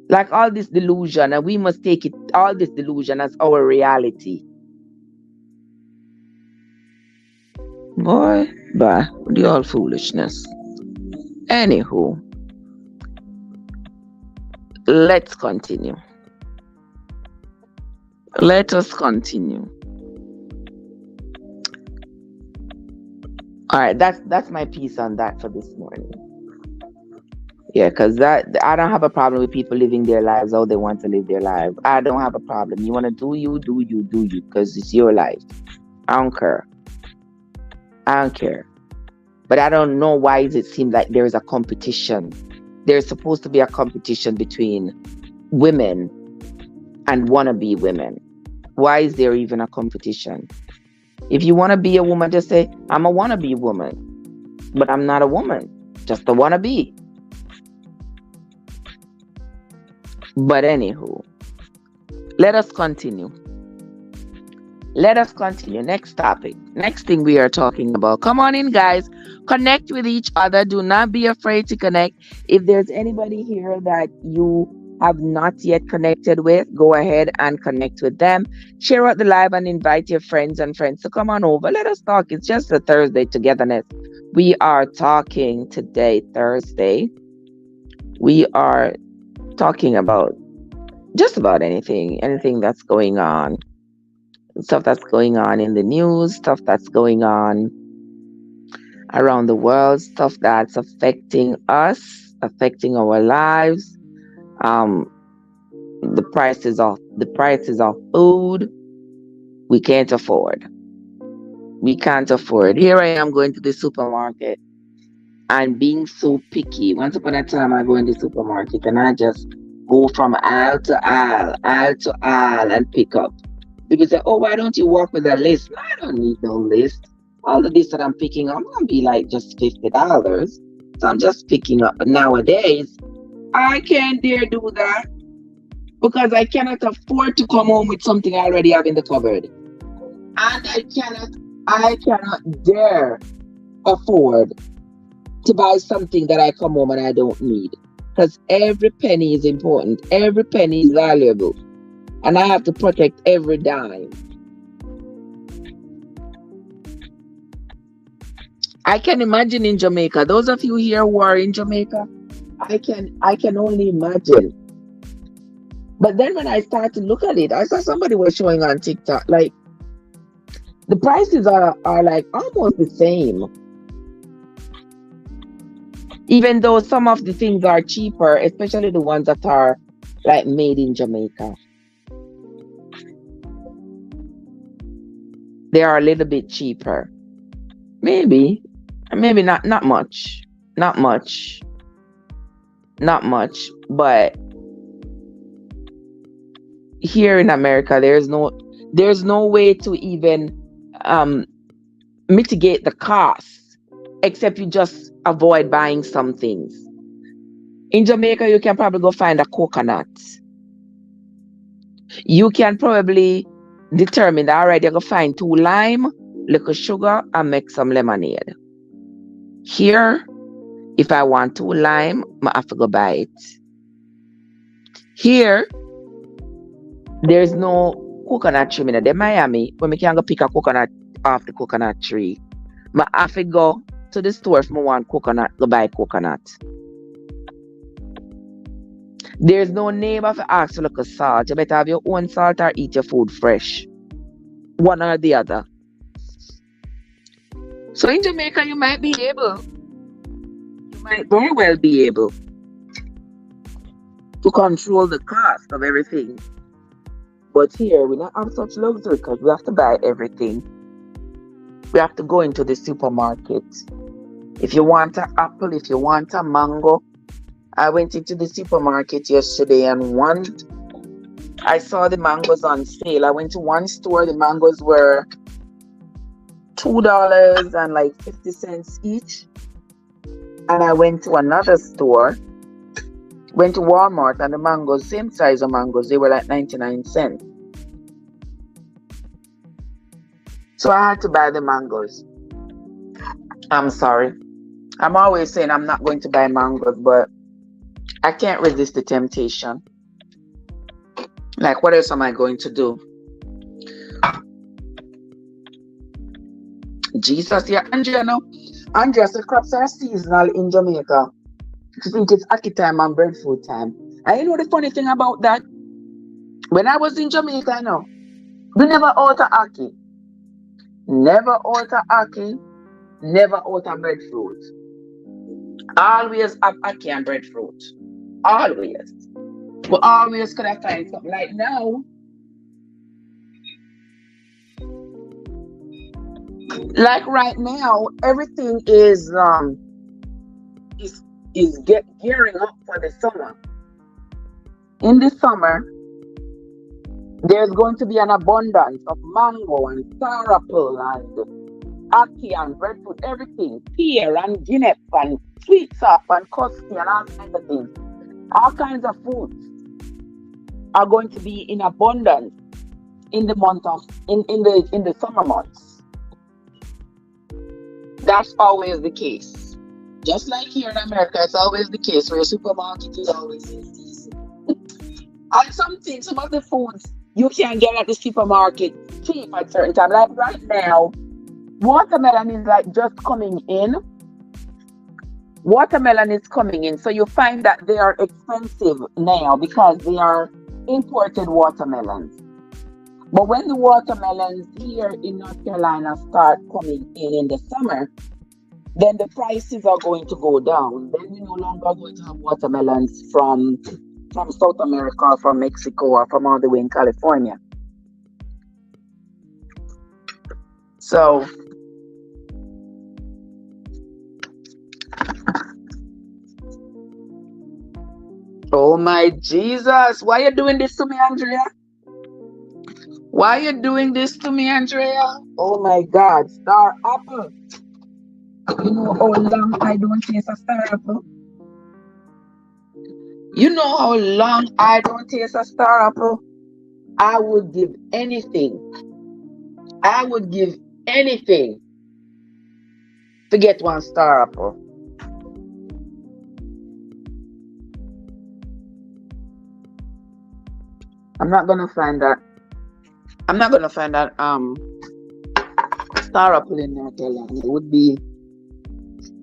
Like all this delusion, and we must take all this delusion as our reality. Boy, the all foolishness. Anywho, let's continue. Let us continue. All right, that's my piece on that for this morning. Yeah, because I don't have a problem with people living their lives how they want to live their lives. I don't have a problem. You want to do you, because it's your life. I don't care. But I don't know why it seems like there is a competition. There's supposed to be a competition between women and wannabe women. Why is there even a competition? If you want to be a woman, just say, I'm a wannabe woman. But I'm not a woman. Just a wannabe. But anywho, let us continue. Next topic. Next thing we are talking about. Come on in, guys. Connect with each other. Do not be afraid to connect. If there's anybody here that you have not yet connected with, go ahead and connect with them. Share out the live and invite your friends to come on over. Let us talk. It's just a Thursday togetherness. We are talking today, Thursday. We are talking about just about anything that's going on. Stuff that's going on in the news, stuff that's going on around the world, stuff that's affecting us, affecting our lives. The prices of food we can't afford. Here I am going to the supermarket and being so picky. Once upon a time I go in the supermarket and I just go from aisle to aisle and pick up. People say, oh, why don't you work with a list? No, I don't need no list. All the list that I'm picking up going to be like just $50. So I'm just picking up. But nowadays, I can't dare do that because I cannot afford to come home with something I already have in the cupboard. And I cannot dare afford to buy something that I come home and I don't need. Because every penny is important. Every penny is valuable. And I have to protect every dime. I can imagine in Jamaica. Those of you here who are in Jamaica, I can only imagine. But then when I start to look at it, I saw somebody was showing on TikTok, like the prices are like almost the same. Even though some of the things are cheaper, especially the ones that are like made in Jamaica. They are a little bit cheaper. Maybe not much. But here in America, there's no way to even mitigate the costs except you just avoid buying some things. In Jamaica, you can probably go find a coconut. You can probably determine that, all right, you're going to find 2 lime little sugar, and make some lemonade. Here, if I want 2 lime, I have to go buy it. Here, there's no coconut tree in the Miami, when we can go pick a coconut off the coconut tree. I have to go to the store if I want coconut, go buy coconut. There's no neighbor to ask for look of salt. You better have your own salt or eat your food fresh. One or the other. So in Jamaica, you might very well be able to control the cost of everything. But here, we don't have such luxury because we have to buy everything. We have to go into the supermarket. If you want an apple, if you want a mango. I went into the supermarket yesterday and I saw the mangoes on sale. I went to one store, the mangoes were $2.50 each. And I went to another store, went to Walmart, and the mangoes, same size of mangoes, they were like 99 cents. So I had to buy the mangoes. I'm sorry. I'm always saying I'm not going to buy mangoes, but I can't resist the temptation. Like, what else am I going to do? Jesus, yeah, Andrea, no. Andrea, the crops are seasonal in Jamaica. I think it's ackee time and breadfruit time. And you know the funny thing about that? When I was in Jamaica, no, we never alter ackee. Never alter ackee. Never alter breadfruit. Always have ackee and breadfruit. Always. We always could have find something. Like now, like right now, everything is gearing up for the summer. In the summer, there's going to be an abundance of mango and star apple and ackee and breadfruit, everything, pear and guinea and sweet sap and custard and all kinds of things. All kinds of foods are going to be in abundance in the summer months. That's always the case. Just like here in America, it's always the case where a supermarket is always in season. And some of the foods you can get at the supermarket cheap at certain time. Like right now, watermelon is like just coming in. Watermelon is coming in, so you find that they are expensive now because they are imported watermelons. But when the watermelons here in North Carolina start coming in the summer, then the prices are going to go down. Then we're no longer going to have watermelons from South America or from Mexico or from all the way in California. So oh my Jesus, why are you doing this to me, Andrea? Why are you doing this to me, Andrea? Oh my God, star apple. You know how long I don't taste a star apple? You know how long I don't taste a star apple? I would give anything. I would give anything to get one star apple. I'm not gonna find that star apple in North Carolina.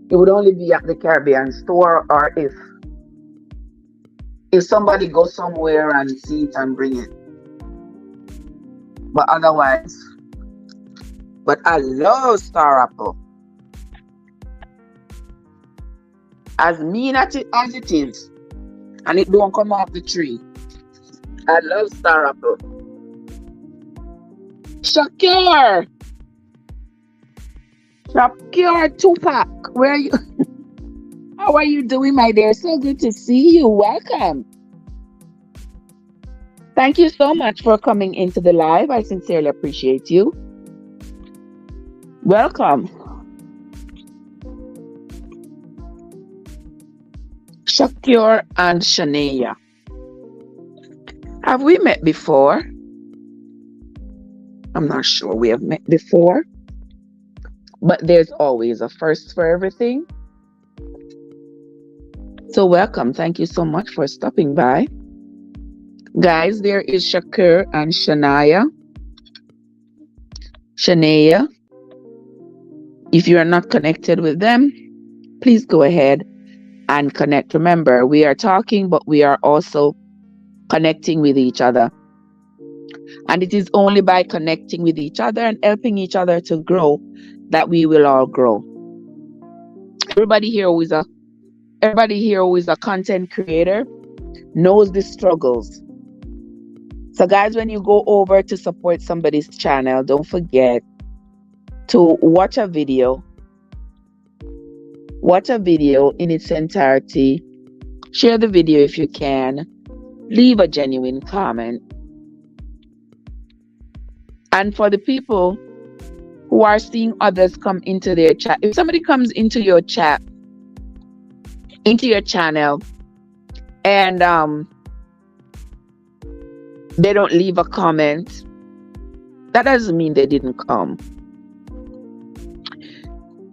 It would only be at the Caribbean store, or if somebody goes somewhere and see it and bring it. But otherwise, I love star apple. As mean as it is, and it don't come off the tree. I love star apple. Shakir Tupac, where are you? How are you doing, my dear? So good to see you. Welcome. Thank you so much for coming into the live. I sincerely appreciate you. Welcome. Shakir and Shania. Have we met before? I'm not sure we have met before. but there's always a first for everything. So welcome. Thank you so much for stopping by. Guys, there is Shakur and Shania. If you are not connected with them, please go ahead and connect. Remember, we are talking, but we are also connecting with each other. And it is only by connecting with each other and helping each other to grow that we will all grow. Everybody here who is a content creator knows the struggles. So guys, when you go over to support somebody's channel, don't forget to watch a video in its entirety, share the video if you can, leave a genuine comment. And for the people who are seeing others come into their chat, if somebody comes into your chat, into your channel, and they don't leave a comment, that doesn't mean they didn't come.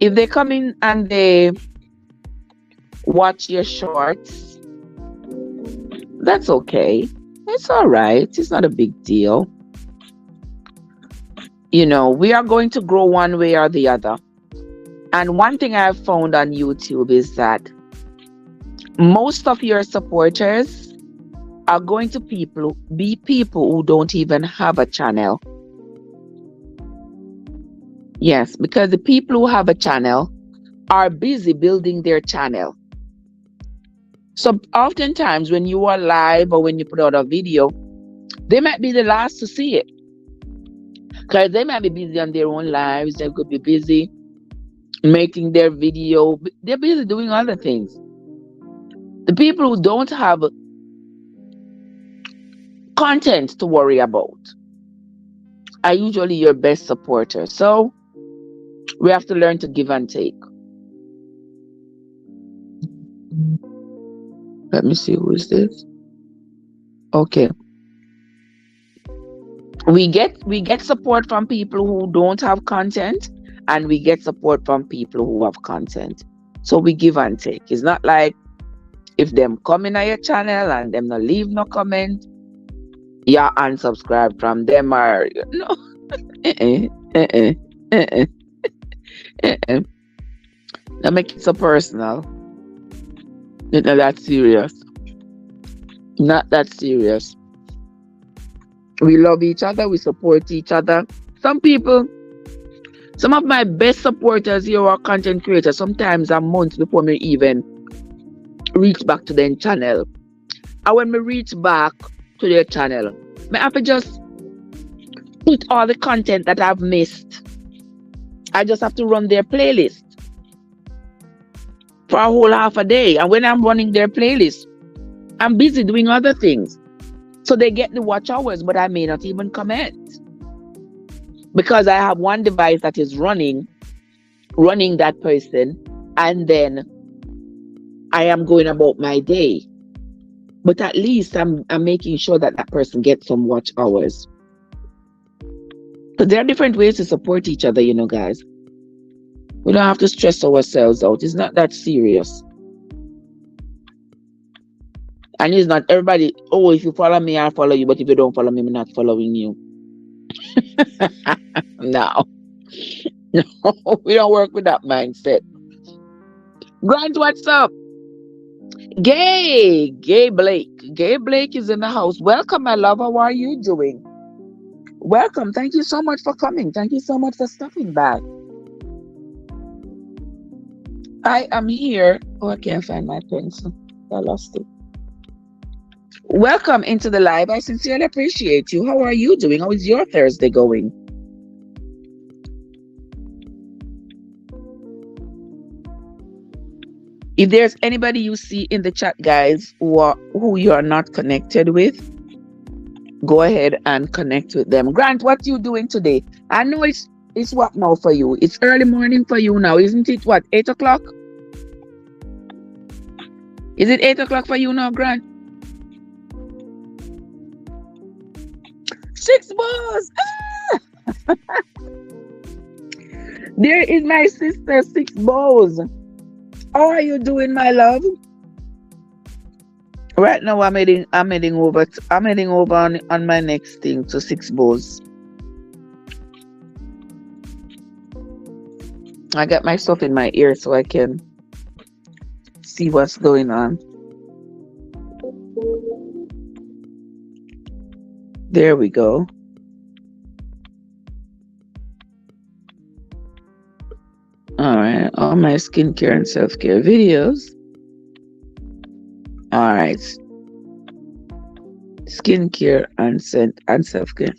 If they come in and they watch your shorts, that's okay. It's all right. It's not a big deal. You know, we are going to grow one way or the other. And one thing I've found on YouTube is that most of your supporters are going to be people who don't even have a channel. Yes, because the people who have a channel are busy building their channel. So oftentimes when you are live or when you put out a video, they might be the last to see it. Because they might be busy on their own lives. They could be busy making their video. They're busy doing other things. The people who don't have content to worry about are usually your best supporters. So we have to learn to give and take. Let me see, who is this? Okay. We get support from people who don't have content, and we get support from people who have content. So we give and take. It's not like if them come in on your channel and them not leave no comment, yeah, unsubscribe from them or no. Don't make it so personal. It's not that serious. Not that serious. We love each other. We support each other. Some of my best supporters here are content creators. Sometimes a month before me even reach back to their channel. And when me reach back to their channel, I have to just put all the content that I've missed. I just have to run their playlist for a whole half a day. And when I'm running their playlist, I'm busy doing other things. So they get the watch hours, but I may not even comment. Because I have one device that is running that person, and then I am going about my day. But at least I'm making sure that person gets some watch hours. But there are different ways to support each other, you know, guys. We don't have to stress ourselves out. It's not that serious. And it's not everybody, oh, if you follow me, I'll follow you. But if you don't follow me, I'm not following you. No. No, we don't work with that mindset. Grant, what's up? Gay Blake. Gay Blake is in the house. Welcome, my love. How are you doing? Welcome. Thank you so much for coming. Thank you so much for stopping by. I am here. Oh, I can't find my pencil. I lost it. Welcome into the live. I sincerely appreciate you. How are you doing? How is your Thursday going? If there's anybody you see in the chat, guys, who you are not connected with, go ahead and connect with them. Grant, what you doing today? I know it's what now for you? It's early morning for you now, isn't it? What, 8 o'clock? Is it 8 o'clock for you now, Grant? 6 balls. There is my sister, Six Bows. How are you doing, my love? Right now, I'm heading over on my next thing to Six Bows. I got my stuff in my ear so I can see what's going on. There we go. All right, all my skincare and self-care videos. All right, skincare and self-care.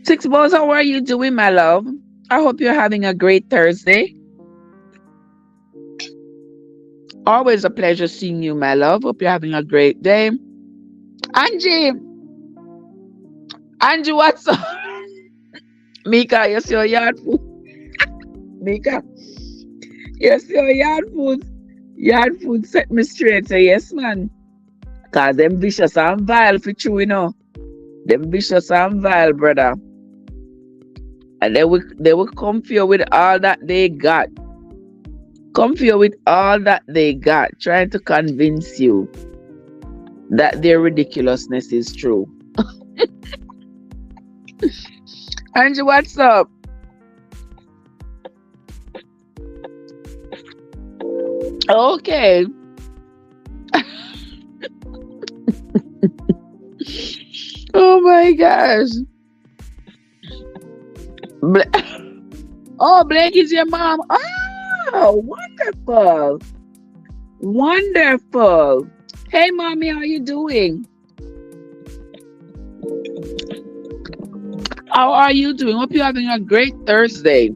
Six Balls, how are you doing, my love? I hope you're having a great Thursday. Always a pleasure seeing you, my love. Hope you're having a great day. Angie, what's up? Mika, you see your yard food? Mika, you see your yard food? Yard food set me straight. So yes, man. Cause them vicious and vile for you, you know. Them vicious and vile, brother. And they will come for you with all that they got. Come for you with all that they got, trying to convince you that their ridiculousness is true. Angie, what's up? Okay. Oh my gosh. Oh, Blake is your mom. Oh, wonderful. Wonderful. Hey, mommy, how you doing? How are you doing? Hope you're having a great Thursday.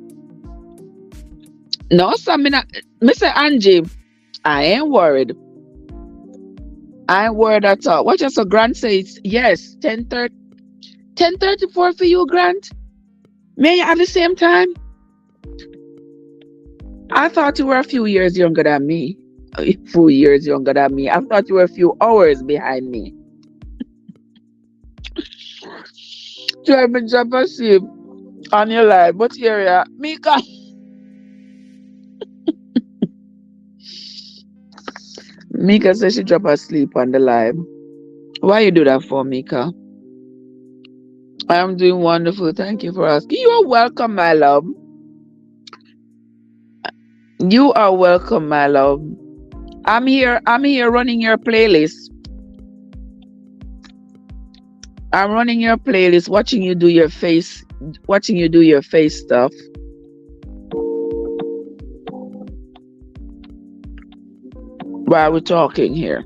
No, Mr. Angie, I ain't worried. I ain't worried at all. What just a Grant says? Yes, 10:30, 10:34 for you, Grant. May at the same time? I thought you were a few years younger than me. A few years younger than me. I thought you were a few hours behind me. Try to drop a sheep on your life. But here you are. Mika. Mika says she drop asleep on the live. Why you do that for, Mika? I'm doing wonderful. Thank you for asking. You are welcome, my love. You are welcome, my love. I'm here running your playlist. I'm running your playlist, watching you do your face stuff. While we're talking here.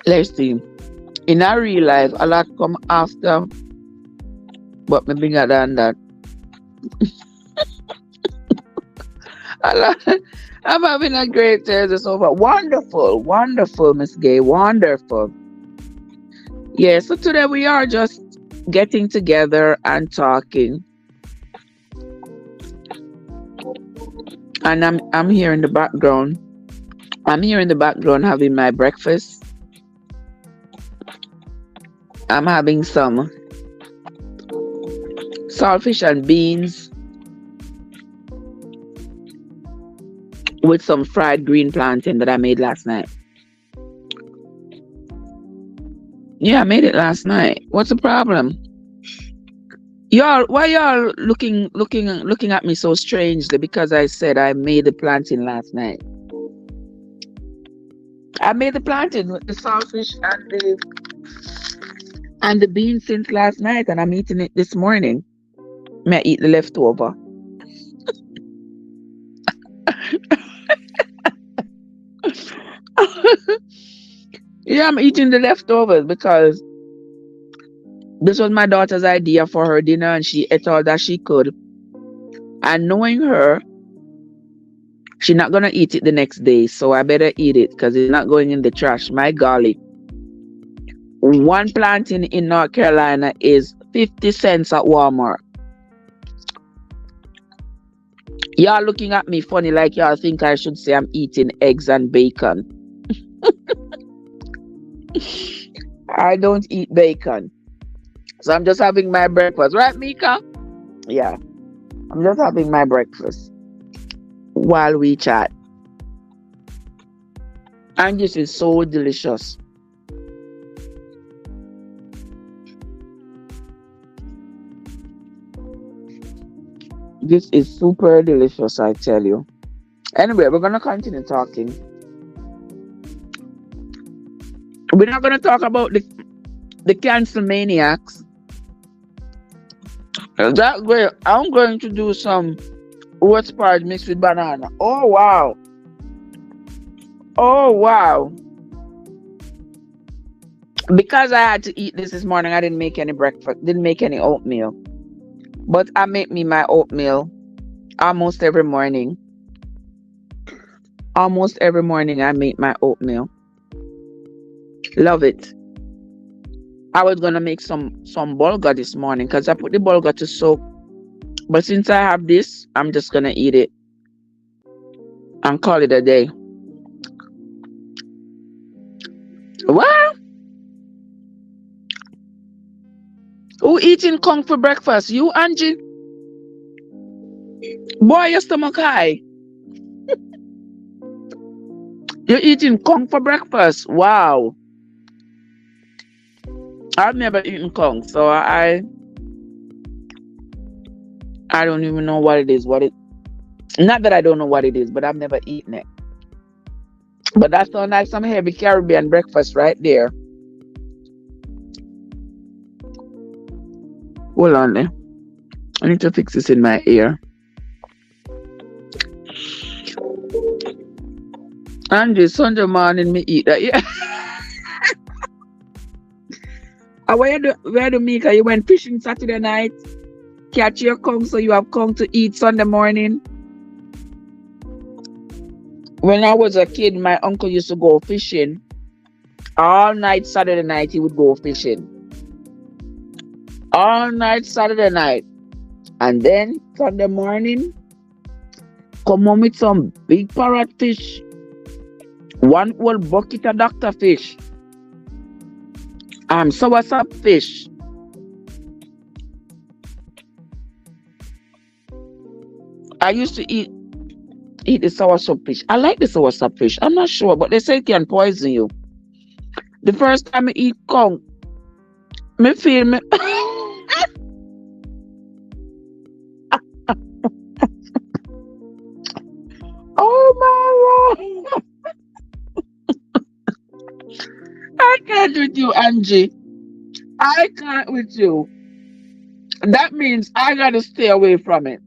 Let's see. In our real life, a lot come after, but me bigger than that. A lot. I'm having a great Thursday so far. Wonderful, wonderful, Miss Gay. Wonderful. Yeah, so today we are just getting together and talking. And I'm here in the background. I'm here in the background having my breakfast. I'm having some saltfish and beans with some fried green plantain that I made last night. Yeah, I made it last night. What's the problem? Why y'all looking at me so strangely because I said I made the plantain last night? I made the plantain with the saltfish and the beans since last night, and I'm eating it this morning. May I eat the leftover? Yeah, I'm eating the leftovers because this was my daughter's idea for her dinner, and she ate all that she could. And knowing her, she's not gonna eat it the next day, so I better eat it because it's not going in the trash. My golly. One plantain in North Carolina is 50 cents at Walmart. Y'all looking at me funny like y'all think I should say I'm eating eggs and bacon. I don't eat bacon. So I'm just having my breakfast. Right, Mika? Yeah. I'm just having my breakfast while we chat. And this is so delicious. This is super delicious, I tell you. Anyway, we're going to continue talking. We're not going to talk about the cancel maniacs. That way, I'm going to do some oats porridge mixed with banana. Oh, wow. Oh, wow. Because I had to eat this morning, I didn't make any breakfast, didn't make any oatmeal. But I make me my oatmeal almost every morning. Almost every morning I make my oatmeal. Love it. I was gonna make some bulgur this morning because I put the bulgur to soak. But since I have this, I'm just gonna eat it and call it a day. Well, who eating kong for breakfast? You, Angie? Boy, your stomach high. You're eating kong for breakfast. Wow. I've never eaten kong, so I don't even know what it is. Not that I don't know what it is, but I've never eaten it. But that sounds like some heavy Caribbean breakfast right there. Hold on there. I need to fix this in my ear. Angie, Sunday morning me eat that. Yeah. Where do Mika? You went fishing Saturday night? Catch your kong so you have kong to eat Sunday morning? When I was a kid, my uncle used to go fishing. All night Saturday night, he would go fishing. All night Saturday night. And then Sunday morning, come home with some big parrot fish. One whole bucket of doctor fish. Soursop fish. I used to eat the soursop fish. I like the soursop fish. I'm not sure, but they say it can poison you. The first time I eat kong, me feel me. Oh my Lord. I can't with you, Angie. I can't with you. That means I gotta stay away from it.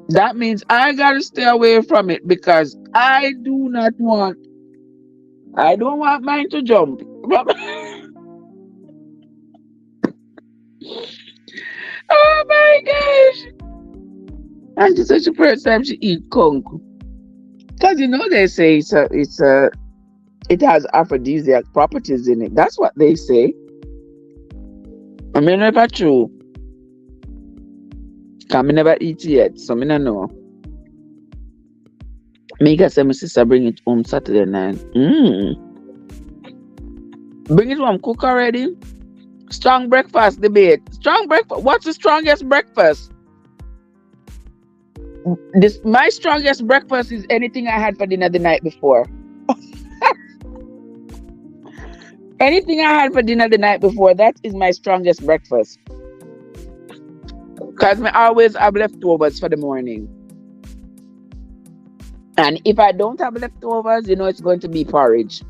That means I gotta stay away from it because I don't want mine to jump. Oh my gosh. Angie said the first time she eat kong. Because they say it has aphrodisiac properties in it. That's what they say. I mean, never true. Because I never eat it yet, so I don't know. Mika said my sister bring it home Saturday night. Bring it home, cook already. Strong breakfast debate. Strong breakfast. What's the strongest breakfast? My strongest breakfast is anything I had for dinner the night before. Anything I had for dinner the night before, that is my strongest breakfast. Because I always have leftovers for the morning. And if I don't have leftovers, it's going to be porridge.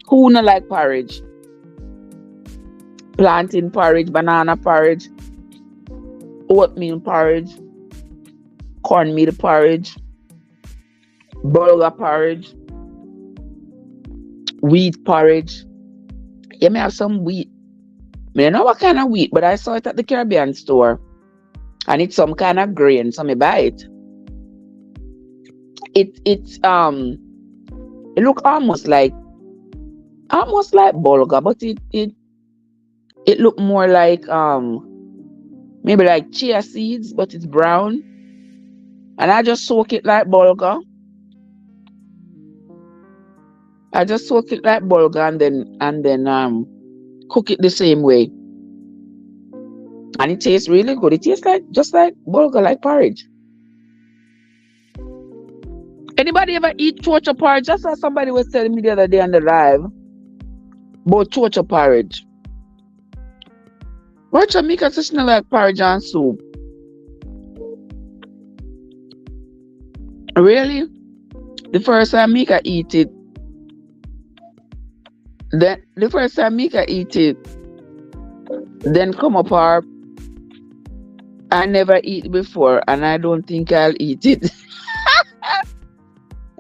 Who not like porridge? Plantain porridge, banana porridge, oatmeal porridge, cornmeal porridge, bulgur porridge, wheat porridge. You may have some wheat. I don't know what kind of wheat, but I saw it at the Caribbean store. And it's some kind of grain, so I buy it. It look almost like bulgur, but it look more like maybe like chia seeds, but it's brown. And I just soak it like bulgur. I just soak it like bulgur and then cook it the same way. And it tastes really good. It tastes like just like bulgur, like porridge. Anybody ever eat chocha porridge? Just as somebody was telling me the other day on the live about chocha porridge. Watch make a session like porridge and soup. Really? The first time Mika eat it, then come up her. I never eat before, and I don't think I'll eat it.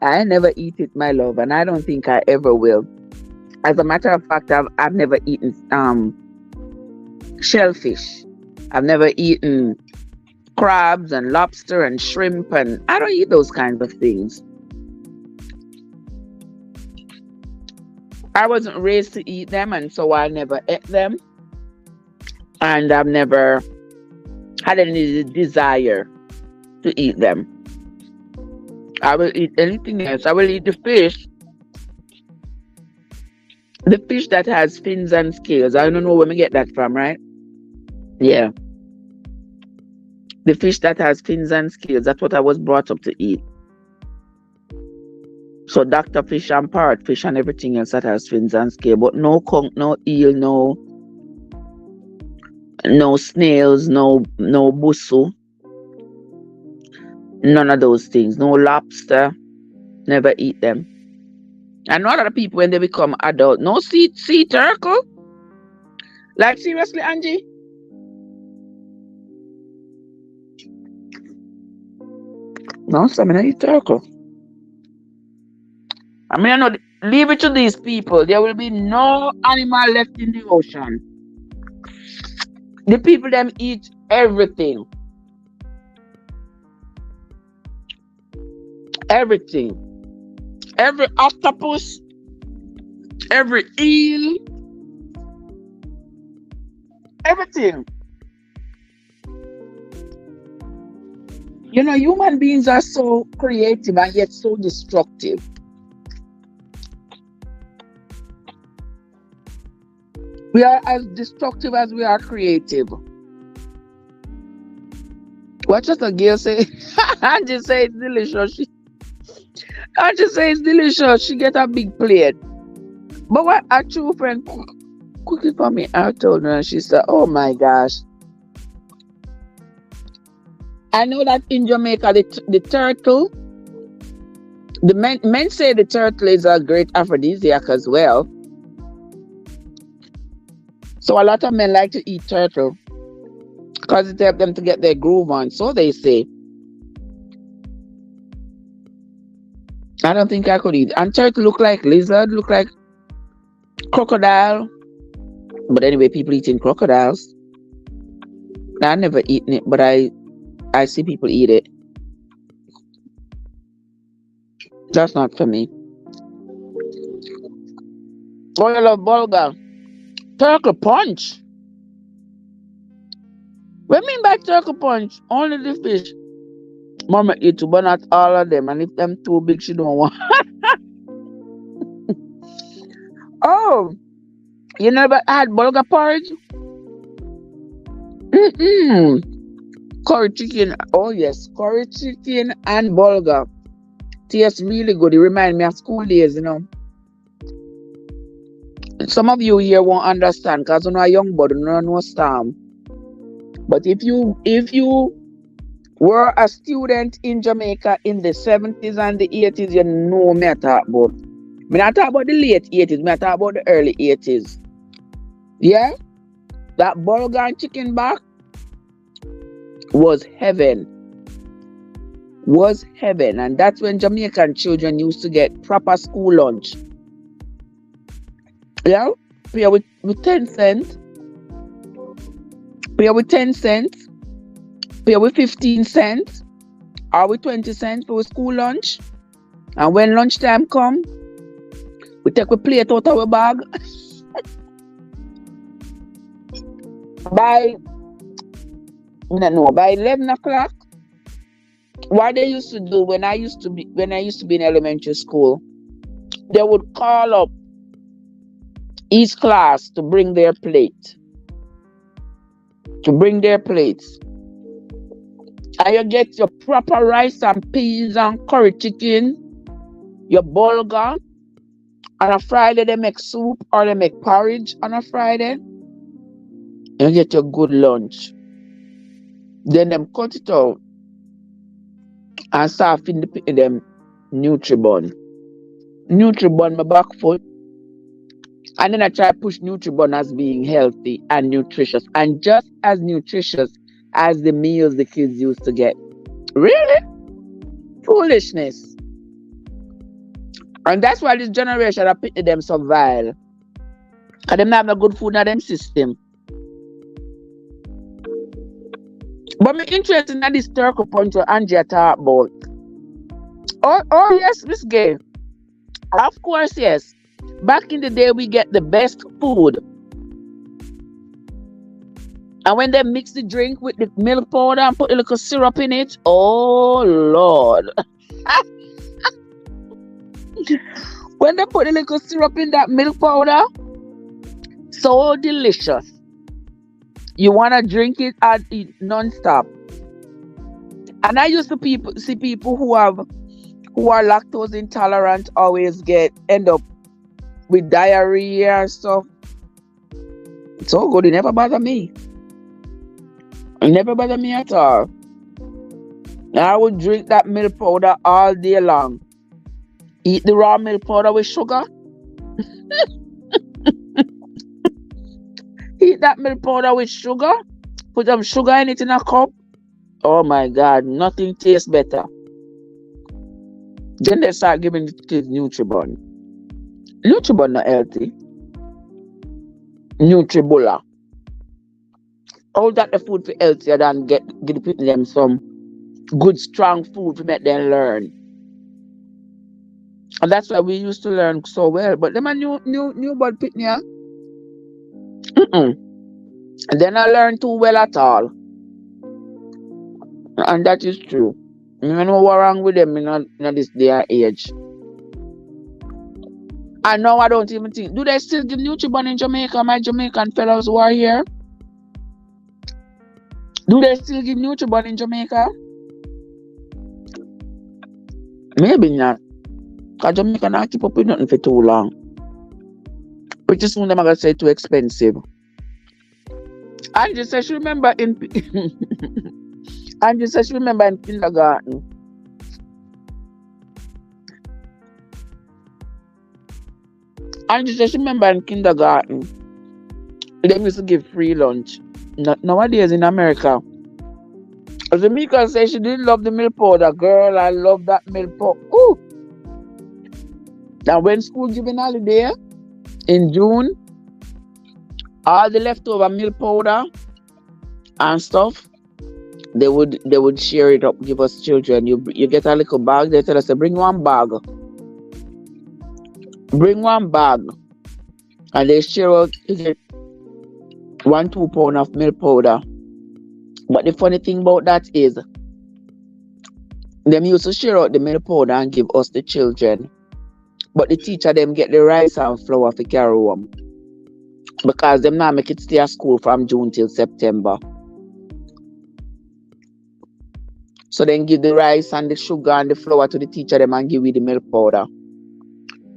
I never eat it, my love, and I don't think I ever will. As a matter of fact, I've never eaten shellfish. I've never eaten crabs and lobster and shrimp, and I don't eat those kinds of things. I wasn't raised to eat them, and so I never ate them. And I've never had any desire to eat them. I will eat anything else. I will eat the fish. The fish that has fins and scales. I don't know where we get that from, right? Yeah. The fish that has fins and scales. That's what I was brought up to eat. So Dr. Fish and parrot fish and everything else that has fins and scales. But no conch, no eel, no snails, no busu. None of those things. No lobster. Never eat them. And a lot of people, when they become adult, no sea turtle. Like seriously, Angie? No, I mean, I eat turtle. I mean, I know, leave it to these people. There will be no animal left in the ocean. The people them eat everything. Everything. Every octopus, every eel, everything. You know, human beings are so creative and yet so destructive. We are as destructive as we are creative. What just a girl say? Angie say it's delicious. Angie say it's delicious. She get a big plate. But what a true friend cook it for me. I told her and she said, oh my gosh. I know that in Jamaica, the turtle, the men say the turtle is a great aphrodisiac as well. So a lot of men like to eat turtle because it helps them to get their groove on. So they say. I don't think I could eat. And turtle look like lizard, look like crocodile. But anyway, people eating crocodiles. I never eaten it, but I see people eat it. That's not for me. Oh, I love bulgur. Turkey punch. What I mean by turkey punch? Only the fish. Mama eat too, but not all of them. And if them too big, she don't want. Oh, you never had bulgur porridge? Curry chicken. Oh yes, curry chicken and bulgur. Tastes really good. It reminds me of school days, you know. Some of you here won't understand because you're not a young body, you don't know Storm. But if you were a student in Jamaica in the 70s and the 80s, you know me I talk about. Me not talk about the late 80s, me I talk about the early 80s. Yeah? That bulgur and chicken back was heaven. Was heaven. And that's when Jamaican children used to get proper school lunch. Yeah? Pay with 10 cents. Pay with 10 cents. Pay with 15 cents. Or with 20 cents for school lunch. And when lunchtime come, we take a plate out of our bag. By 11 o'clock, what they used to do when I used to be in elementary school, They would call up each class to bring their plate. To bring their plates. And you get your proper rice and peas and curry chicken, your bulgur. On a Friday, they make soup or they make porridge on a Friday. You get your good lunch. Then them cut it out and start feeding them Nutribun. Nutribun, my back foot. And then I try to push Nutribun as being healthy and nutritious. And just as nutritious as the meals the kids used to get. Really? Foolishness. And that's why this generation are picking them so vile. Because them not have no good food in them system. But I'm interested in this turkey punch what Andrea talked about. Oh yes, Miss Gay. Of course, yes. Back in the day, we get the best food. And when they mix the drink with the milk powder and put a little syrup in it, oh Lord. When they put a little syrup in that milk powder, so delicious. You want to drink it and eat non-stop. And I used to see people who are lactose intolerant always end up with diarrhea and stuff. It's all good. It never bother me. It never bother me at all. I would drink that milk powder all day long. Eat the raw milk powder with sugar. Eat that milk powder with sugar. Put some sugar in it in a cup. Oh my God, nothing tastes better. Then they start giving the kids Nutribun. Nutribun not healthy. Nutribullah. All that the food for healthier than give them some good strong food to make them learn. And that's why we used to learn so well. But them a new bud pitney. They not learn too well at all. And that is true. You know what's wrong with them in this day and age. And now I don't even think. Do they still give Nutribun in Jamaica? My Jamaican fellows who are here. Do they still give Nutribun in Jamaica? Maybe not. Because Jamaica not keep up with nothing for too long. Pretty soon they're going to say too expensive. Angie says she remember in kindergarten. Angie says she remember in kindergarten. They used to give free lunch. Nowadays in America. As Mika says she didn't love the milk powder. Girl, I love that milk powder. Ooh. Now when school giving holiday in June, all the leftover milk powder and stuff, they would share it up, give us children. You get a little bag, they tell us to bring one bag. Bring one bag. And they share out, you get 1-2 pound of milk powder. But the funny thing about that is, them used to share out the milk powder and give us the children. But the teacher them get the rice and flour for carry home. Because them now make it stay at school from June till September. So then give the rice and the sugar and the flour to the teacher them and give you the milk powder.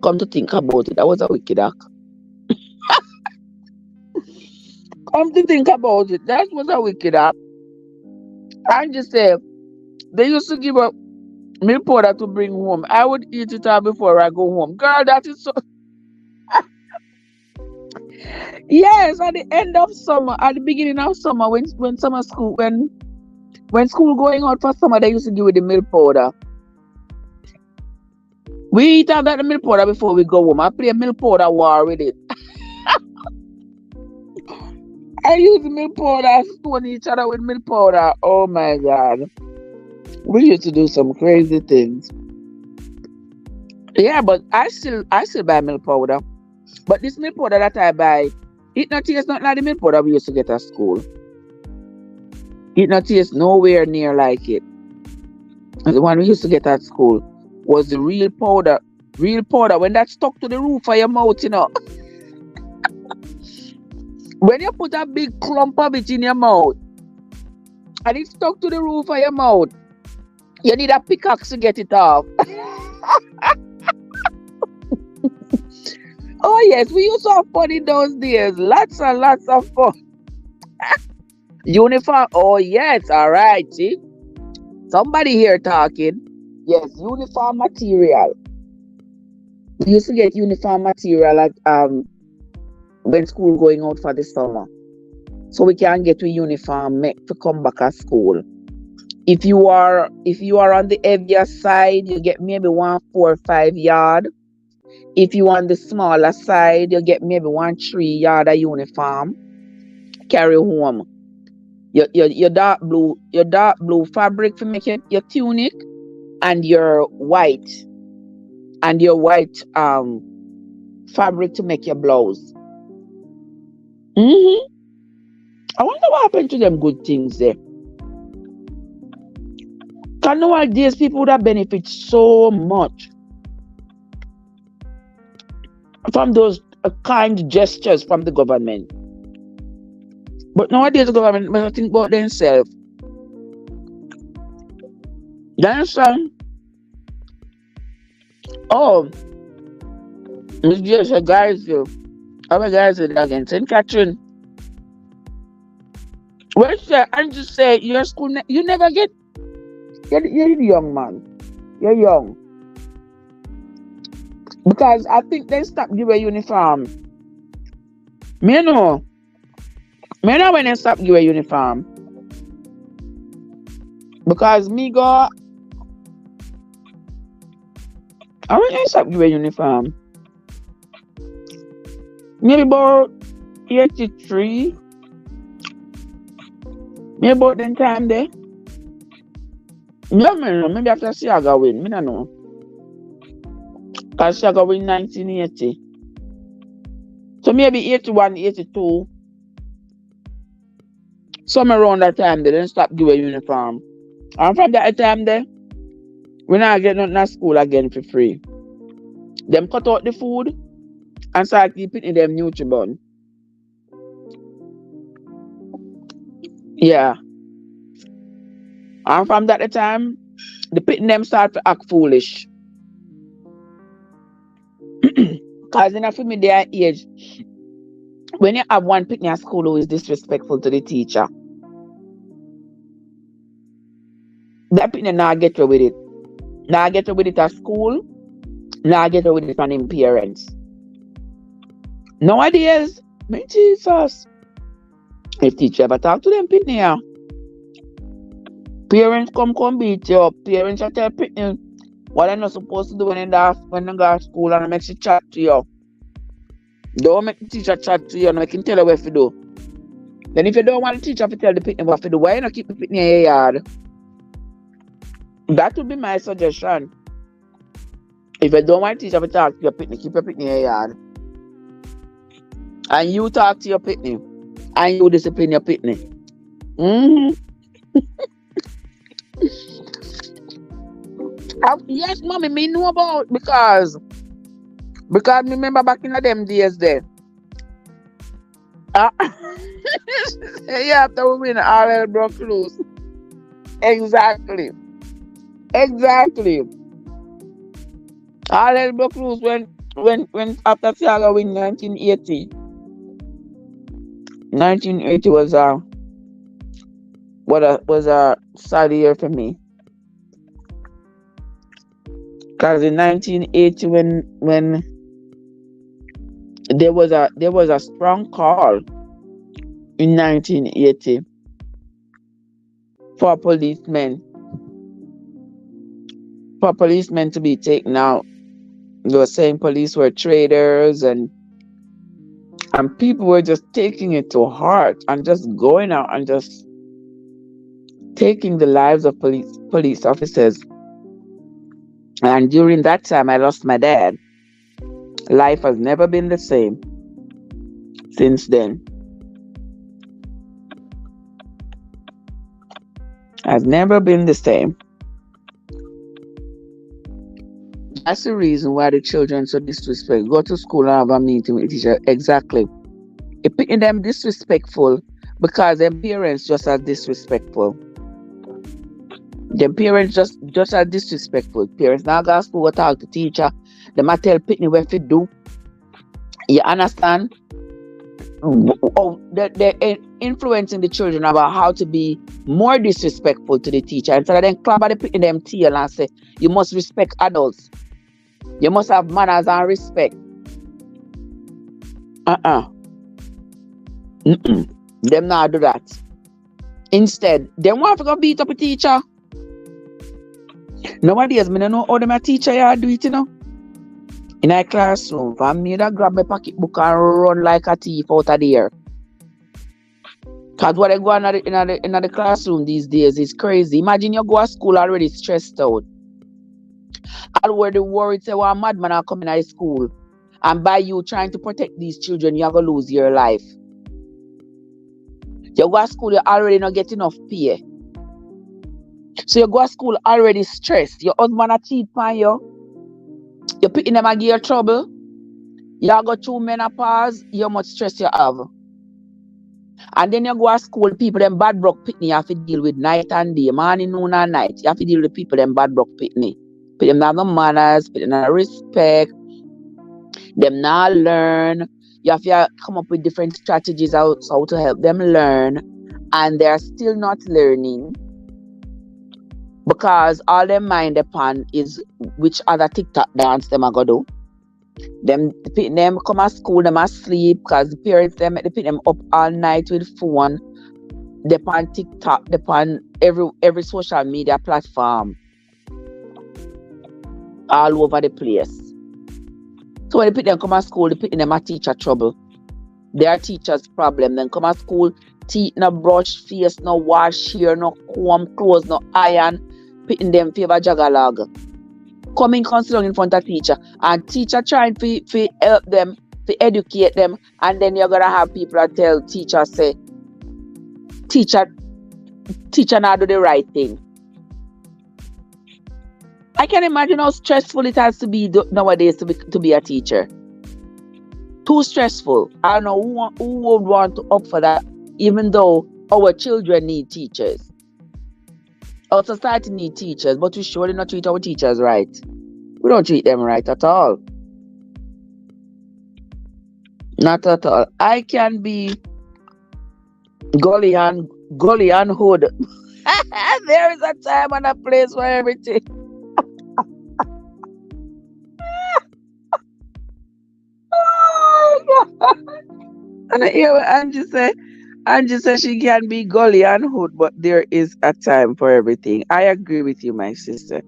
Come to think about it, that was a wicked act. Come to think about it, that was a wicked act. I just say, they used to give up milk powder to bring home. I would eat it all before I go home. Girl, that is so... Yes, at the end of summer, at the beginning of summer, when summer school, when school going out for summer, they used to give you the milk powder. We eat all that the milk powder before we go home. I play a milk powder war with it. I use milk powder, stone each other with milk powder. Oh my God. We used to do some crazy things. Yeah, but I still buy milk powder. But this milk powder that I buy, it not tastes not like the milk powder we used to get at school. It not tastes nowhere near like it. And the one we used to get at school was the real powder. Real powder. When that stuck to the roof of your mouth, you know. When you put a big clump of it in your mouth and it stuck to the roof of your mouth, you need a pickaxe to get it off. Oh yes, we used to have fun in those days. Lots and lots of fun. Uniform. Oh yes, all right. See, somebody here talking. Yes, uniform material. We used to get uniform material at when school going out for the summer, so we can get a uniform make to come back at school. If you are on the heavier side, you get maybe 1 4 5 yard. If you on the smaller side, you get maybe 1 3 yard of uniform. Carry home. Your dark blue fabric to make your tunic, and your white fabric to make your blouse. I wonder what happened to them good things there. Cause nowadays people would have benefit so much from those kind gestures from the government. But nowadays the government must think about themselves. You understand? Oh, it's just a guys you. Other guys with again. St. Catherine. Well, and just say your school you never get. You're young man. You're young. Because I think they stopped giving uniform. Me know when they stopped giving uniform. Because me go, I when they stopped giving uniform. Maybe about 83. Maybe about that time there. No, maybe after Siaga win. I don't know. Because Siaga win 1980. So maybe 81, 82. Somewhere around that time they didn't stop giving uniform. And from that time there, we not get nothing at school again for free. Them cut out the food and start keeping in them Nutribun. Yeah. And from that time, the pitting them start to act foolish. Because in a familiar age, when you have one pitney at school who is disrespectful to the teacher, that pitney now get away with it. Now get away with it at school, now get away with it from him parents. Nowadays, my Jesus, if teacher ever talk to them pitney, parents come beat you up. Parents are tell pitney what they're not supposed to do when they go to school and make you chat to you. Don't make the teacher chat to you and make him tell you what to do. Then if you don't want the teacher to tell the pitney what to do, why you not keep the pitney in your yard? That would be my suggestion. If you don't want the teacher to talk to your pitney, keep your pitney in your yard. And you talk to your pitney. And you discipline your pitney. Yes, mommy, me know about because me remember back in them days there. Yeah, after we win, all hell broke loose. Exactly. All hell broke loose when after Thiago win 1980. 1980 was a sad year for me. Because in 1980 when there was a strong call in 1980 for policemen to be taken out. They were saying police were traitors and people were just taking it to heart and just going out and just taking the lives of police officers. And during that time, I lost my dad. Life has never been the same since then. Has never been the same. That's the reason why the children so disrespect. Go to school and have a meeting with the teacher. Exactly. It picking them disrespectful because their parents just are disrespectful. Their parents just are disrespectful. Parents now go to school go talk to teacher. They might tell Pitney what to do. You understand? Oh, they're influencing the children about how to be more disrespectful to the teacher. Instead of them clap at the Pitney them tail and say, you must respect adults. You must have manners and respect. Them not do that. Instead, them want to go beat up a teacher. Nowadays, I don't know how them a teacher you do it, you know. In a classroom, for me that grab my pocketbook and run like a thief out of there. Because what they go on in the classroom these days is crazy. Imagine you go to school already stressed out. Already worried say, well, a madman are coming out of school. And by you trying to protect these children, you're going to lose your life. You go to school, you already not get enough pay. So you go to school already stressed. Your husband a cheat on you. You're putting them against your trouble. You go through menopause, how much stress you have. And then you go to school, people them bad broke pitney, you have to deal with night and day, morning, noon and night. You have to deal with people them bad broke pitney. Put them not no manners, put them not respect. Them not learn. You have to come up with different strategies how to help them learn. And they're still not learning. Because all them mind upon is which other TikTok dance them are gonna do. Them come to school, them asleep because the parents them put them up all night with phone. They on TikTok, they on every social media platform. All over the place. So when they put them come to school, they put them a teacher trouble. They are teacher's problem. Then come to school, teeth no brush, face no wash, hair no comb, clothes no iron. Putting them favor jagalog. Coming constantly in front of teacher. And teacher trying to help them, to educate them. And then you're going to have people that tell teacher, say, teacher not do the right thing. I can imagine how stressful it has to be nowadays to be a teacher. Too stressful. I don't know who would want to opt for that, even though our children need teachers. Our society needs teachers, but we surely not treat our teachers right. We don't treat them right at all. Not at all. I can be gully and hood. There is a time and a place for everything. Oh, God. And I hear what Angie said she can be gully and hood, but there is a time for everything. I agree with you, my sister.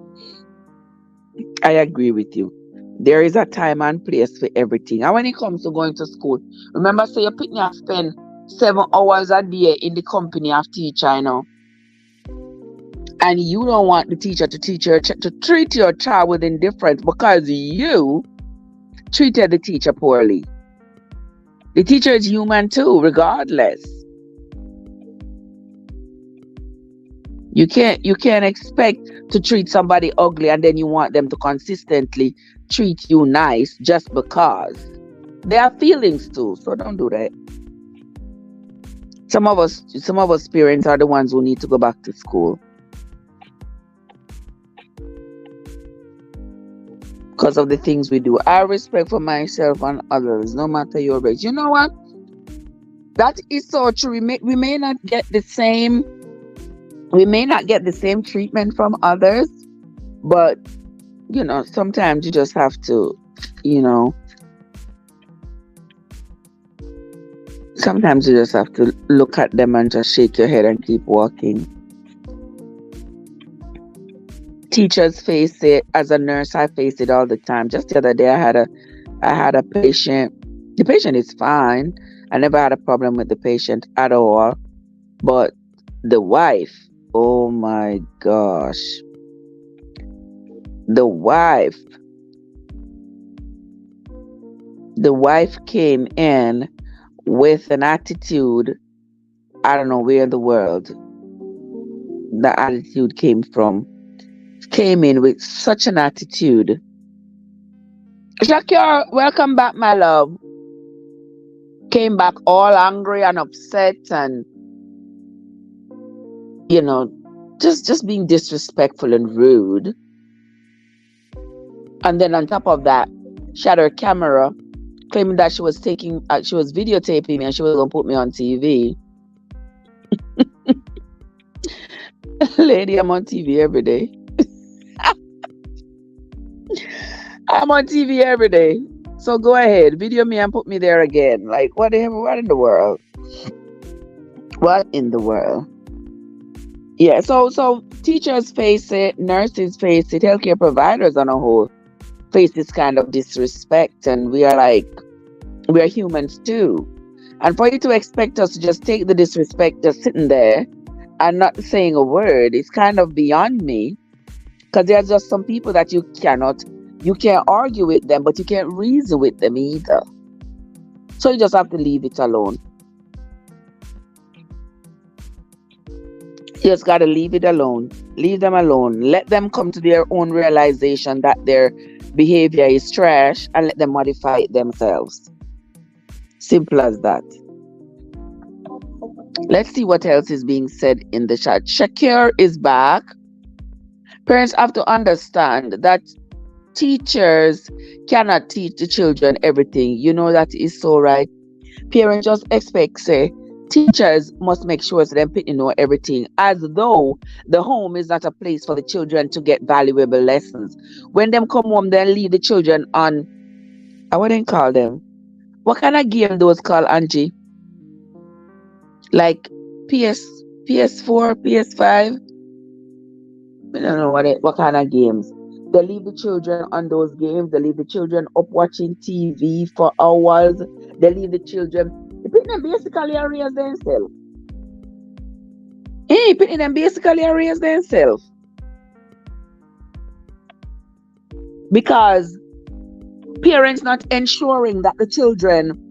I agree with you. There is a time and place for everything. And when it comes to going to school, remember, say your picnic spend 7 hours a day in the company of teacher, you know. And you don't want the teacher to treat your child with indifference because you treated the teacher poorly. The teacher is human too, regardless. You can't expect to treat somebody ugly and then you want them to consistently treat you nice just because. They have feelings too, so don't do that. Some of us parents are the ones who need to go back to school. Because of the things we do. I respect for myself and others, no matter your race. You know what? That is so true. We may not get the same treatment from others, but you know, sometimes you just have to, you know, sometimes you just have to look at them and just shake your head and keep walking. Teachers face it. As a nurse, I face it all the time. Just the other day, I had a patient. The patient is fine. I never had a problem with the patient at all. But the wife, oh my gosh. The wife came in with an attitude. I don't know where in the world the attitude came from. Came in with such an attitude Shakira, welcome back, my love. Came back all angry and upset and, you know, just being disrespectful and rude. And then on top of that, she had her camera claiming that she was videotaping me and she was going to put me on TV. Lady, I'm on TV every day. I'm on TV every day. So go ahead, video me and put me there again. Like, what in the world? What in the world? Yeah, so teachers face it, nurses face it, healthcare providers on a whole face this kind of disrespect, and we are humans too. And for you to expect us to just take the disrespect just sitting there and not saying a word, it's kind of beyond me. Because there's just some people that you can't argue with them, but you can't reason with them either. So you just have to leave it alone. You just got to leave it alone. Leave them alone. Let them come to their own realization that their behavior is trash and let them modify it themselves. Simple as that. Let's see what else is being said in the chat. Shakir is back. Parents have to understand that teachers cannot teach the children everything. You know that is so right. Parents just expect, say, teachers must make sure that them know everything, as though the home is not a place for the children to get valuable lessons. When them come home, they leave the children on, I wouldn't call them. What kind of game those call, Angie? Like PS4, PS5? I don't know what kind of games. They leave the children on those games. They leave the children up watching TV for hours. They leave the children. They put them basically areas themselves. Putting them basically areas themselves. Because parents not ensuring that the children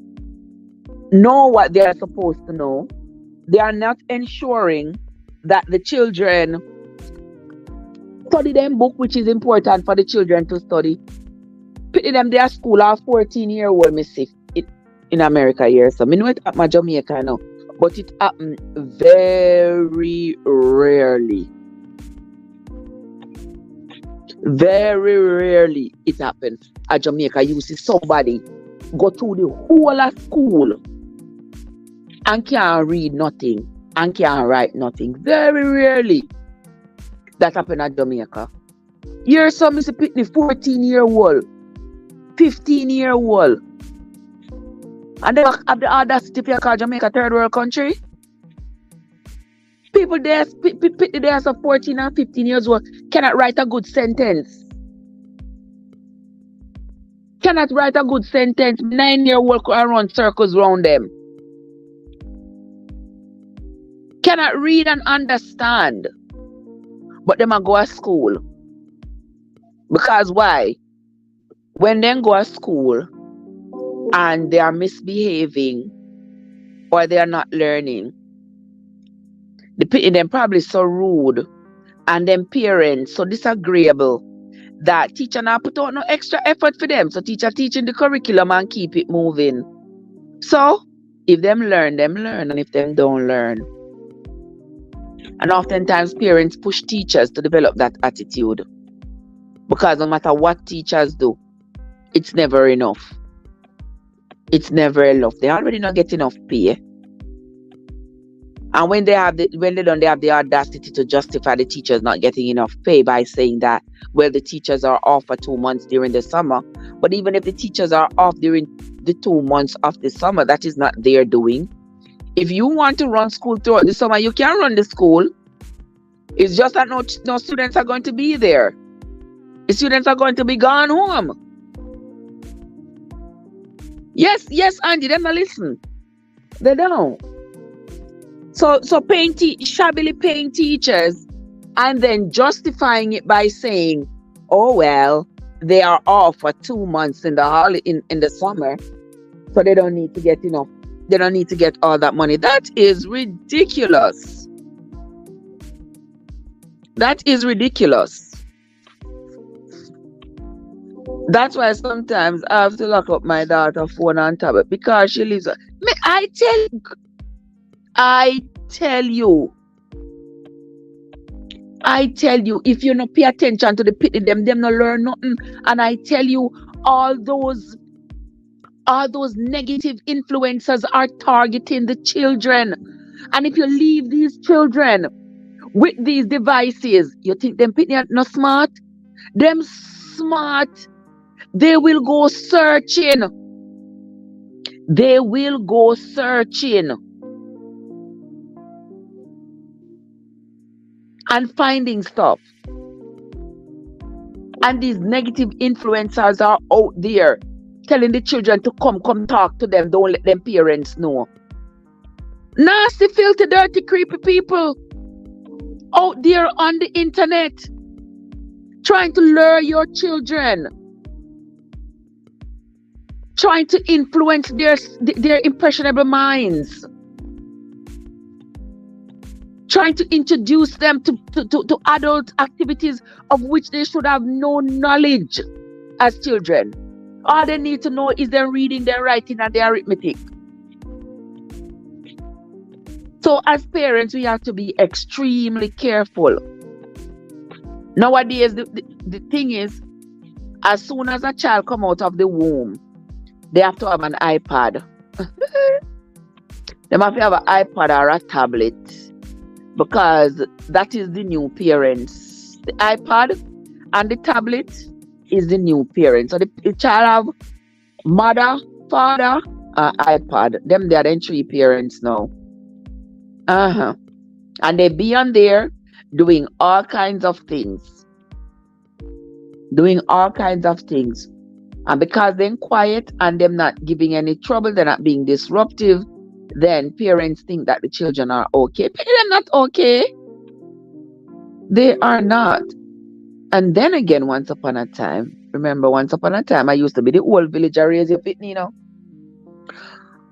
know what they are supposed to know. They are not ensuring that the children study them book, which is important for the children to study. Putting them their school at 14-year-old, me see it in America here. So I know it at my Jamaica now, but it happens very rarely. Very rarely it happens at Jamaica. You see somebody go through the whole of school and can't read nothing and can't write nothing. Very rarely that happen at Jamaica. Here's some is a pitney 14-year-old, 15-year-old. And they have the audacity to call Jamaica third world country. People there, pitney there, so 14 and 15 years old, cannot write a good sentence. Cannot write a good sentence. 9-year-old could run circles around them. Cannot read and understand. But them a go to school. Because why? When they go to school and they are misbehaving or they are not learning, them probably so rude and them parents so disagreeable that teacher not put out no extra effort for them. So teacher teaching the curriculum and keep it moving. So if them learn, and if them don't learn. And oftentimes parents push teachers to develop that attitude. Because no matter what teachers do, it's never enough. It's never enough. They already not get enough pay. And when they have the audacity to justify the teachers not getting enough pay by saying that, well, the teachers are off for 2 months during the summer. But even if the teachers are off during the 2 months of the summer, that is not their doing. If you want to run school throughout the summer, you can run the school. It's just that no students are going to be there. The students are going to be gone home. Yes, Angie, them not listen. They don't. So shabbily paying teachers and then justifying it by saying, oh well, they are off for 2 months in the summer, so they don't need to get enough. They don't need to get all that money. That is ridiculous. That is ridiculous. That's why sometimes I have to lock up my daughter phone and tablet because she lives. I tell you, if you not pay attention to the pity, them not learn nothing. And I tell you, all those negative influencers are targeting the children. And if you leave these children with these devices, you think them pity are not smart? Them smart. They will go searching. They will go searching and finding stuff. And these negative influencers are out there telling the children to come talk to them. Don't let them parents know. Nasty, filthy, dirty, creepy people out there on the internet trying to lure your children, trying to influence their impressionable minds, trying to introduce them to adult activities of which they should have no knowledge as children. All they need to know is their reading, their writing, and their arithmetic. So as parents, we have to be extremely careful. Nowadays, the thing is, as soon as a child come out of the womb, they have to have an iPad. They have to have an iPad or a tablet, because that is the new parents. The iPad and the tablet is the new parents. So the child have mother, father, iPad. Them they are then 3 parents now. And they be on there doing all kinds of things. And because they're quiet and them not giving any trouble, they're not being disruptive, then parents think that the children are okay. But they're not okay. They are not. And then again, once upon a time, I used to be the old villager raise your pitney, you know.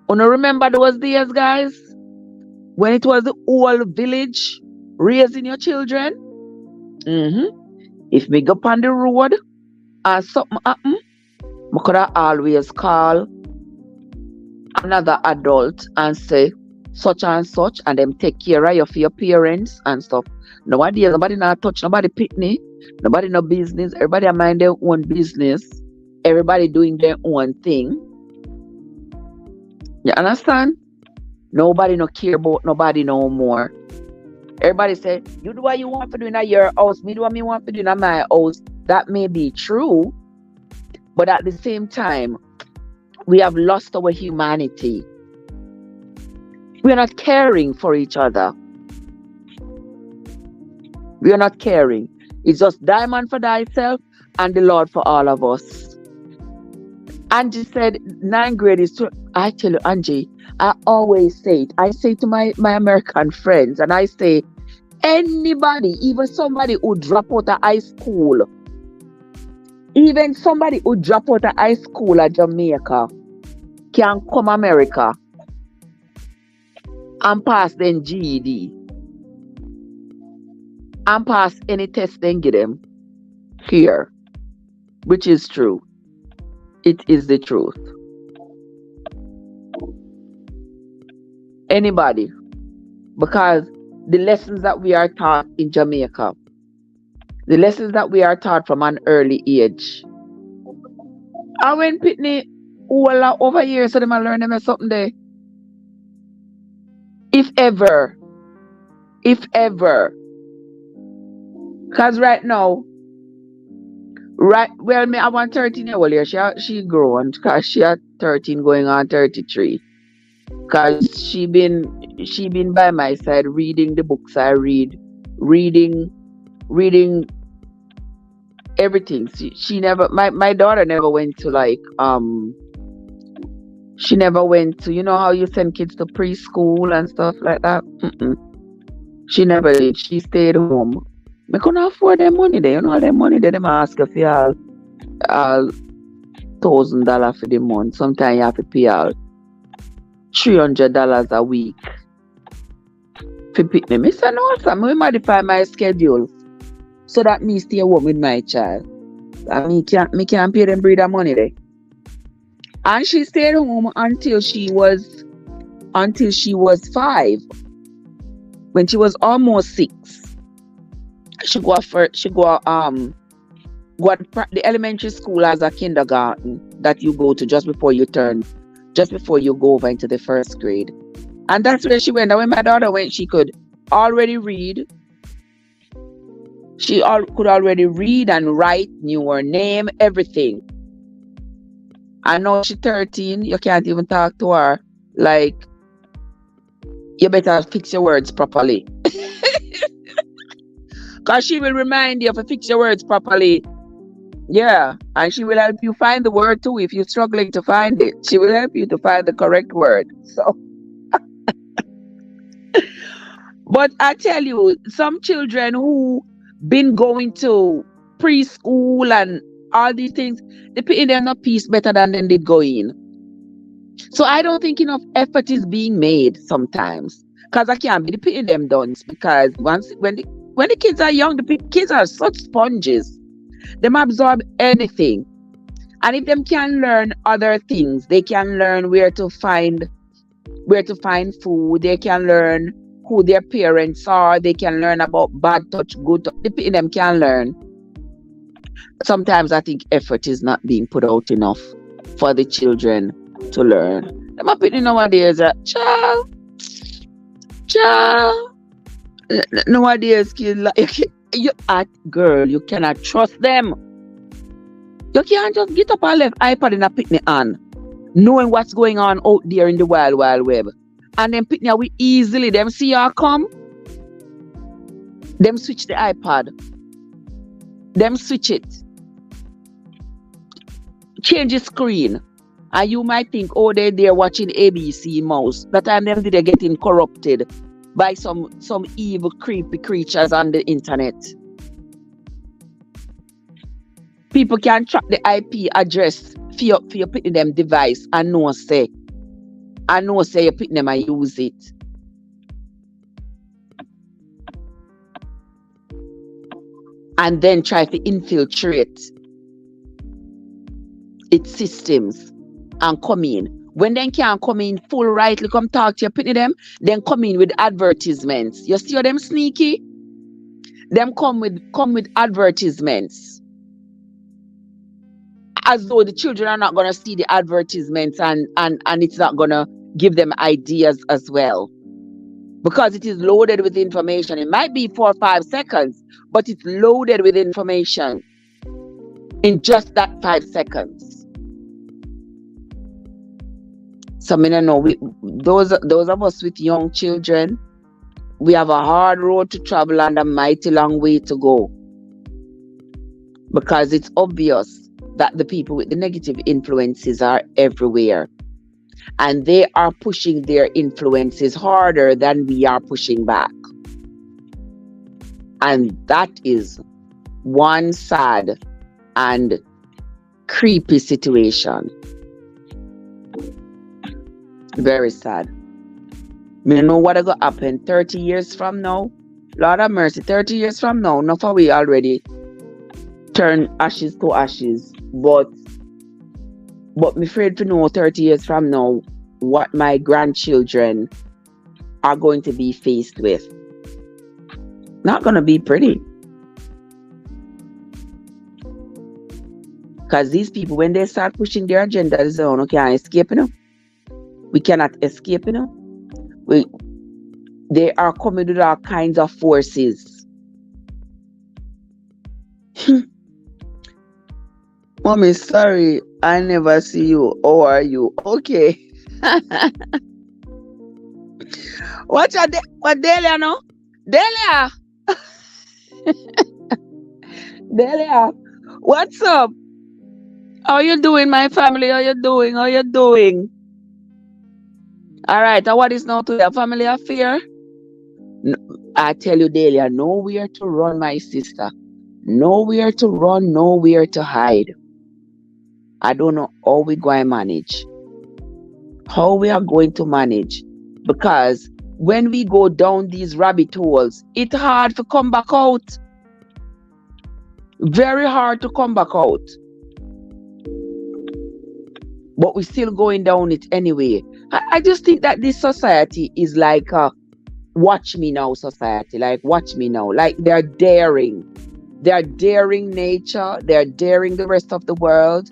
You remember those days, guys? When it was the old village raising your children? If me go on the road and something happen, I could have always call another adult and say such and such, and them take care of you for your parents and stuff. Nowadays, nobody not touch, nobody pitney, nobody no business. Everybody mind their own business. Everybody doing their own thing. You understand? Nobody no care about nobody no more. Everybody say, you do what you want to do in your house, me do what me want to do in my house. That may be true, but at the same time, we have lost our humanity. We are not caring for each other. We are not caring. It's just diamond for thyself and the Lord for all of us. Angie said 9th grade is too. I tell you, Angie, I always say it. I say to my American friends, and I say, anybody, even somebody who drop out of high school, at Jamaica, can come America and pass them GED and pass any test they give them here, which is true. It is the truth. Anybody, because the lessons that we are taught in Jamaica, the lessons that we are taught from an early age. I went pitney all over here, so they might learn them something there. If ever. Because right now, me, I want 13-year-old here. She grown, because she had 13 going on 33. Because she been by my side reading the books I read, reading everything. She never, my daughter never went to she never went to, you know how you send kids to preschool and stuff like that? She never did. She stayed home. I couldn't afford their money there. You know all their money there, them ask if you all $1,000 for the month. Sometimes you have to pay out $300 a week for pick them. I said, no, Sam, we modify my schedule so that me stay home with my child. I mean, me can't pay them breeder money there. And she stayed home until she was 5. When she was almost 6, she go the elementary school as a kindergarten that you go to just before you go over into the first grade. And that's where she went. And when my daughter went, she could already read. She could already read and write, knew her name, everything. I know she's 13. You can't even talk to her. Like, you better fix your words properly. Because she will remind you to fix your words properly. Yeah. And she will help you find the word too if you're struggling to find it. She will help you to find the correct word. So, but I tell you, some children who been going to preschool and all these things, they put in them no peace better than they did go in. So I don't think enough effort is being made sometimes. Because I can't be putting them done. Because when the kids are young, the kids are such sponges. They absorb anything. And if them can learn other things, they can learn where to find food, they can learn who their parents are, they can learn about bad touch, good touch. Them can learn. Sometimes I think effort is not being put out enough for the children to learn. Them picking nowadays, child. Nowadays, kids, girl, you cannot trust them. You can't just get up and left iPad in a picnic on, knowing what's going on out there in the wild web. And then picnic we easily, them see you come, them switch the iPad. Them switch it. Change the screen. And you might think, oh, they're watching ABC Mouse. That time them they're getting corrupted by some evil, creepy creatures on the internet. People can track the IP address for your putting them device and know say you're putting them and use it. And then try to infiltrate its systems and come in. When they can't come in full rightly, come talk to you, putting them, then come in with advertisements. You see them sneaky? Them come with advertisements. As though the children are not going to see the advertisements and it's not going to give them ideas as well. Because it is loaded with information. It might be 4 or 5 seconds, but it's loaded with information in just that 5 seconds. So I don't know, those of us with young children, we have a hard road to travel and a mighty long way to go. Because it's obvious that the people with the negative influences are everywhere. And they are pushing their influences harder than we are pushing back. And that is one sad and creepy situation. Very sad. I don't know what's going to happen 30 years from now. Lord have mercy, 30 years from now, enough of we already turn ashes to ashes. But I'm afraid to know 30 years from now what my grandchildren are going to be faced with. Not going to be pretty. Because these people, when they start pushing their agenda, they say, oh, no, can't escape, We cannot escape, They are coming with all kinds of forces. Mommy, sorry, I never see you. How are you? Okay. What Delia, no? Delia! Delia, what's up? How you doing, my family? How you doing? All right, what is now to your family affair? No, I tell you, Delia, nowhere to run, my sister. Nowhere to run, nowhere to hide. I don't know how we going to manage. How we are going to manage. Because when we go down these rabbit holes, it's hard to come back out. Very hard to come back out. But we're still going down it anyway. I just think that this society is like a watch me now society. Like, watch me now. Like, they're daring. They're daring nature. They're daring the rest of the world.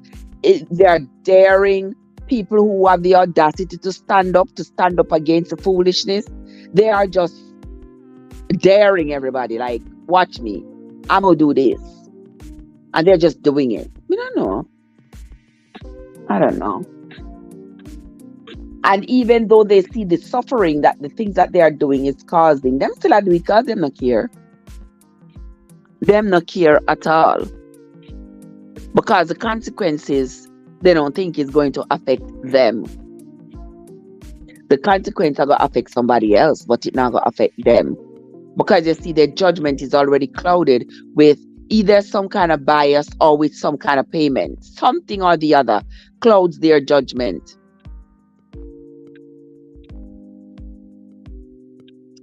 They're daring people who have the audacity to stand up against the foolishness. They are just daring everybody. Like, watch me. I'm going to do this. And they're just doing it. I don't know. And even though they see the suffering that the things that they are doing is causing, them still are doing it because them not care. Them not care at all. Because the consequences, they don't think is going to affect them. The consequences are going to affect somebody else, but it's not going to affect them. Because you see, their judgment is already clouded with either some kind of bias or with some kind of payment. Something or the other clouds their judgment.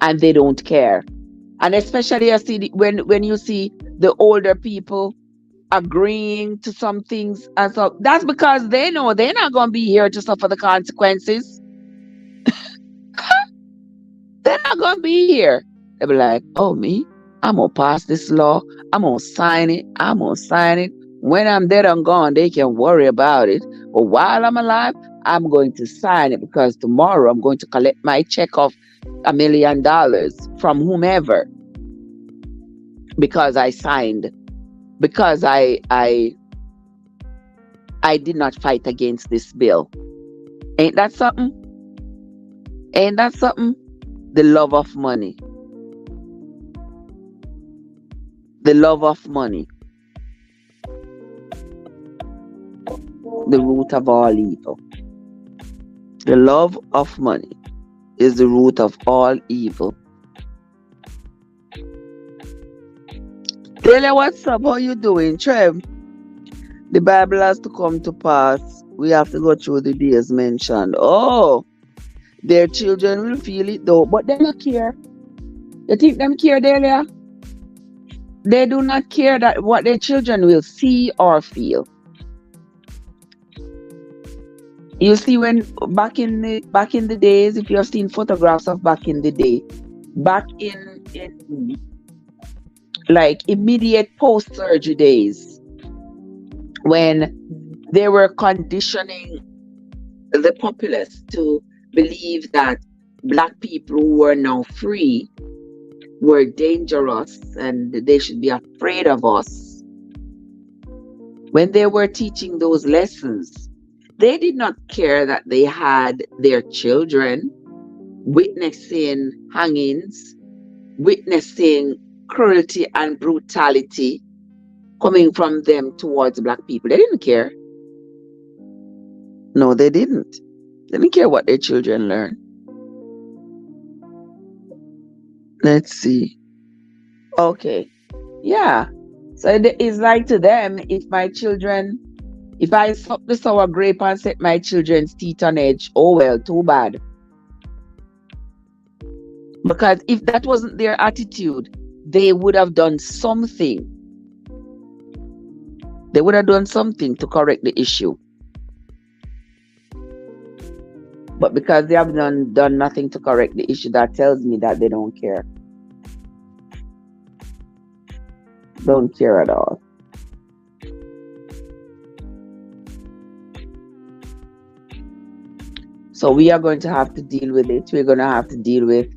And they don't care. And especially you see when you see the older people agreeing to some things, and so that's because they know they're not going to be here to suffer the consequences. They're not going to be here. They'll be like, oh, me, I'm going to pass this law. I'm going to sign it. I'm going to sign it. When I'm dead and gone, they can worry about it. But while I'm alive, I'm going to sign it because tomorrow I'm going to collect my check of $1 million from whomever. Because I signed. Because I did not fight against this bill. Ain't that something? Ain't that something? The love of money. The love of money. The root of all evil. The love of money is the root of all evil. Taylor, what's up? How you doing, Trev? The Bible has to come to pass. We have to go through the days mentioned. Oh, their children will feel it though, but they don't care. You think them care, Delia? They do not care that what their children will see or feel. You see, when back in the days, if you have seen photographs of back in the day, back in like immediate post-surgery days, when they were conditioning the populace to believe that Black people who were now free were dangerous and they should be afraid of us. When they were teaching those lessons, they did not care that they had their children witnessing hangings, witnessing cruelty and brutality coming from them towards Black people. They didn't care. No, they didn't. They didn't care what their children learn. Let's see. Okay. Yeah. So it's like to them, if I suck the sour grape and set my children's teeth on edge, oh well, too bad. Because if that wasn't their attitude, they would have done something. They would have done something to correct the issue. But because they have done nothing to correct the issue, that tells me that they don't care. Don't care at all. So we are going to have to deal with it. We're going to have to deal with,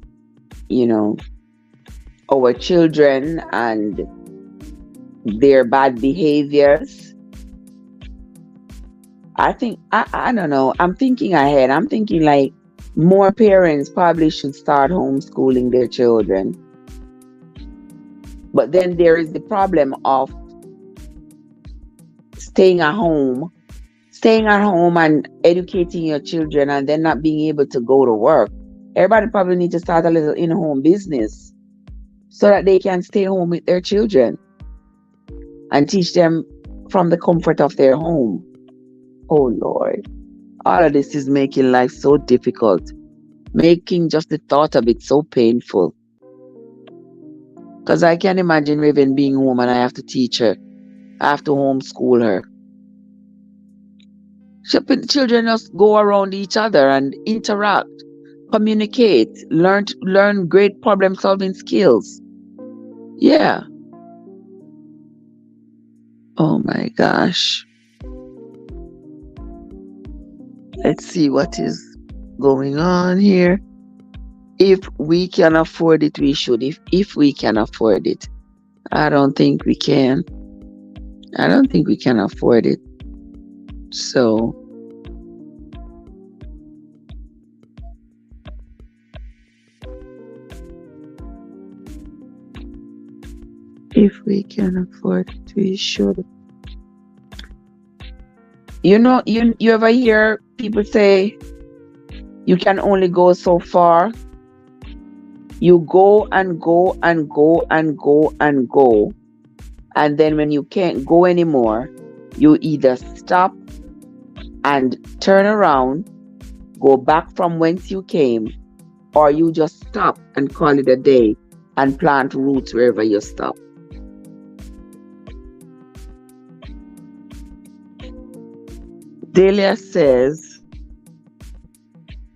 our children and their bad behaviors. I think, I don't know. I'm thinking ahead. I'm thinking like more parents probably should start homeschooling their children. But then there is the problem of staying at home and educating your children and then not being able to go to work. Everybody probably needs to start a little in-home business so that they can stay home with their children and teach them from the comfort of their home. Oh Lord, all of this is making life so difficult, making just the thought of it so painful. Because I can imagine Raven being home and I have to teach her I have to homeschool her. Children just go around each other and interact, communicate, learn great problem solving skills. Yeah. Oh my gosh. Let's see what is going on here. If we can afford it, we should. If we can afford it. I don't think we can. I don't think we can afford it. So if we can afford it, we should. You know, you ever hear people say you can only go so far? You go and go and go and go and go. And then when you can't go anymore, you either stop and turn around, go back from whence you came, or you just stop and call it a day and plant roots wherever you stop. Delia says,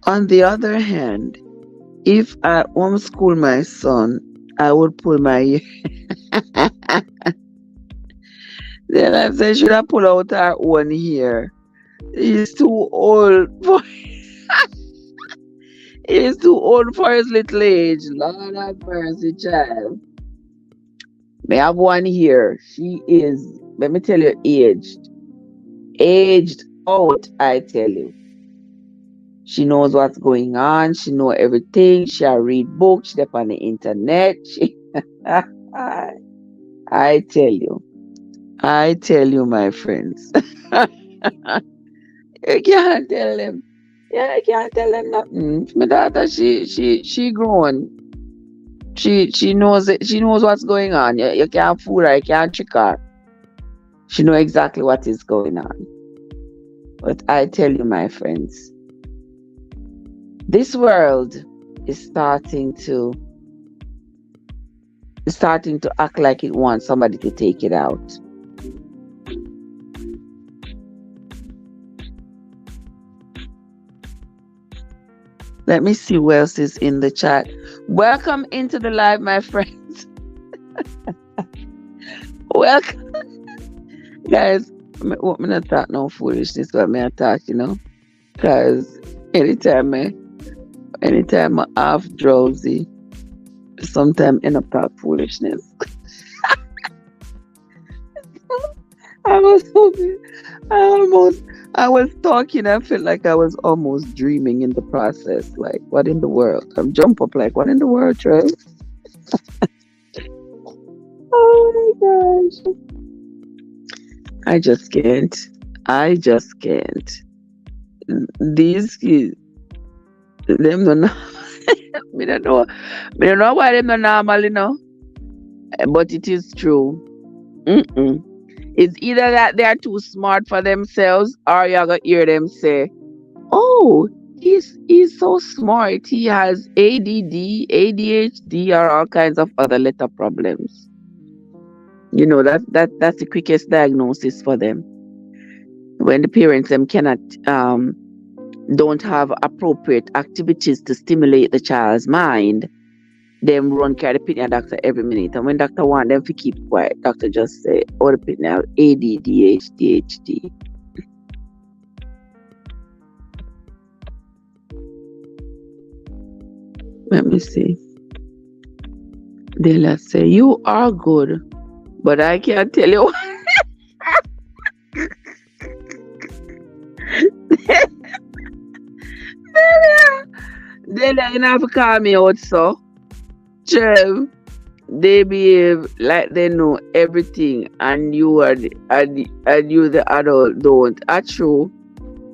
on the other hand, if I homeschool my son, I would pull my ear. Then I said, should I pull out our own hair? He's too old for he's too old for his little age. Lord have mercy, child. May have one here. She is, let me tell you, aged. Aged out, I tell you. She knows what's going on. She knows everything. She read books. She's on the internet. I tell you. I tell you, my friends. You can't tell them. Yeah, I can't tell them nothing. My daughter, she grown. She knows it. She knows what's going on. You can't fool her. You can't trick her. She knows exactly what is going on. But I tell you, my friends, this world is starting to act like it wants somebody to take it out. Let me see who else is in the chat. Welcome into the live, my friends. Welcome. Guys, I'm not talking no foolishness, but I'm talking, you know. Because anytime I'm half drowsy, sometimes end up talking foolishness. I was talking, I felt like I was almost dreaming in the process. Like, what in the world? I'm jump up like, what in the world, Trev? Oh my gosh. I just can't. These kids, them don't know. I don't know why them not normal, you know. But it is true. It's either that they are too smart for themselves, or you're gonna hear them say, "Oh, he's so smart. He has ADD, ADHD, or all kinds of other little problems." You know, that's the quickest diagnosis for them. When the parents them cannot don't have appropriate activities to stimulate the child's mind, them run carry the pitney doctor every minute. And when doctor want them to keep quiet, doctor just say, oh, the pitney have ADD, ADHD. Let me see. They'll say, you are good, but I can't tell you. Then you have to call me out, so Trev, they behave like they know everything, and you are the adult don't. That's true.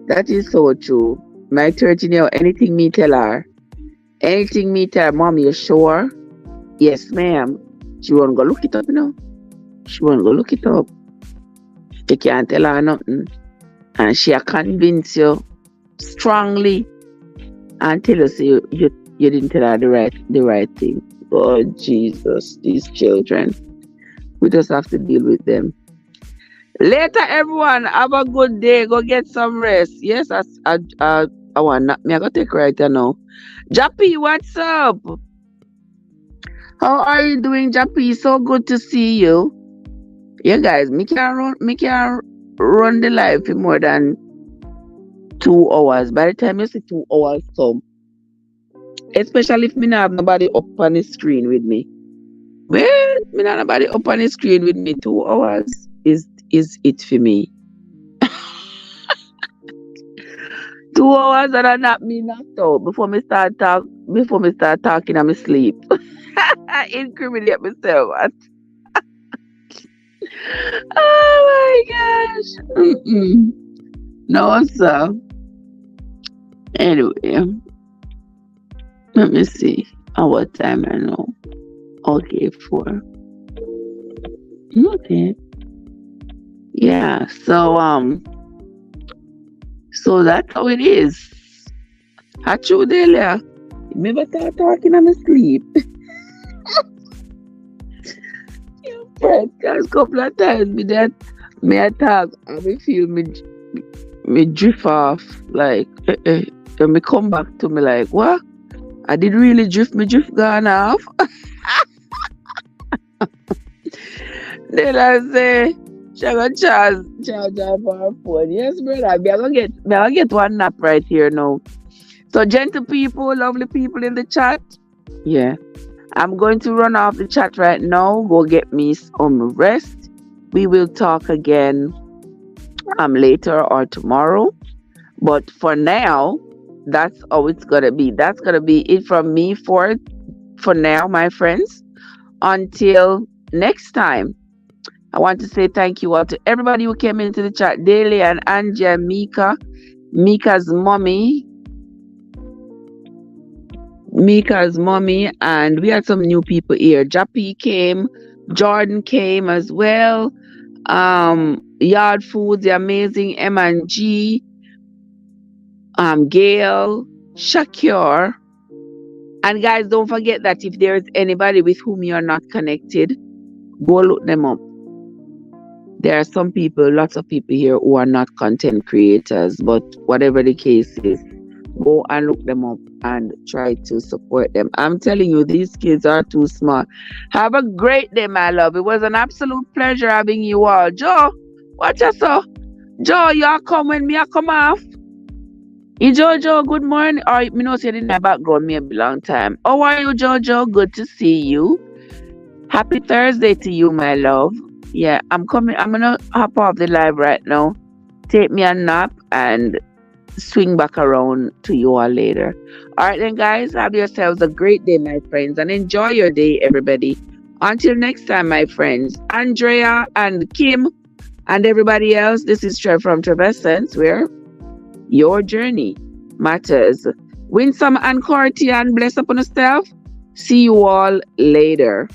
That is so true. My 13-year-old, anything me tell her, Mom, you sure? Yes, ma'am. She won't go look it up, you know. She won't go look it up. You can't tell her nothing, and she'll convince you strongly until you say you didn't tell her the right thing. Oh Jesus, these children. We just have to deal with them. Later, everyone. Have a good day. Go get some rest. Yes, I want me. I gotta take right now. Jappy, what's up? How are you doing, Jappy? So good to see you. Yeah, guys, me can run the live for more than 2 hours. By the time you see 2 hours come, especially if me not have nobody up on the screen with me. Well, me not nobody up on the screen with me. 2 hours is it for me. 2 hours and I not me knocked out before me start talking I'm asleep. I incriminate myself. Oh my gosh. Mm-mm. No, sir. Anyway, let me see. At what time I know? Okay, 4. Okay. Yeah. So that's how it is. I true Delia. Never start talking I'm asleep. Friends, cause couple of times me I talk and me feel me drift off like and me come back to me like what? I did really drift gone off. Then I say she gonna charge off her phone. Yes, brother. Me I gonna get one nap right here now. So gentle people, lovely people in the chat. Yeah. I'm going to run off the chat right now. Go get me some rest. We will talk again later or tomorrow. But for now, that's how it's gonna be. That's gonna be it from me for now, my friends. Until next time. I want to say thank you all to everybody who came into the chat daily and Angie and Mika's mommy, and we had some new people here. Jappy came, Jordan came as well. Yard Foods, the amazing M&G, Gail, Shakir. And guys, don't forget that if there is anybody with whom you are not connected, go look them up. There are some people, lots of people here who are not content creators, but whatever the case is, go and look them up and try to support them. I'm telling you, these kids are too smart. Have a great day, my love. It was an absolute pleasure having you all. Joe, watch us so. Joe, you all come when me I come off. Jojo, good morning. Or me know say in my background maybe long time. How are you, Jojo? Good to see you. Happy Thursday to you, my love. Yeah, I'm coming. I'm gonna hop off the live right now. Take me a nap and swing back around to you all later. All right then, guys, have yourselves a great day, my friends, and enjoy your day, everybody. Until next time, my friends, Andrea and Kim and everybody else, this is Trev from Trevessence, where your journey matters. Win some and Corty and bless upon yourself. See you all later.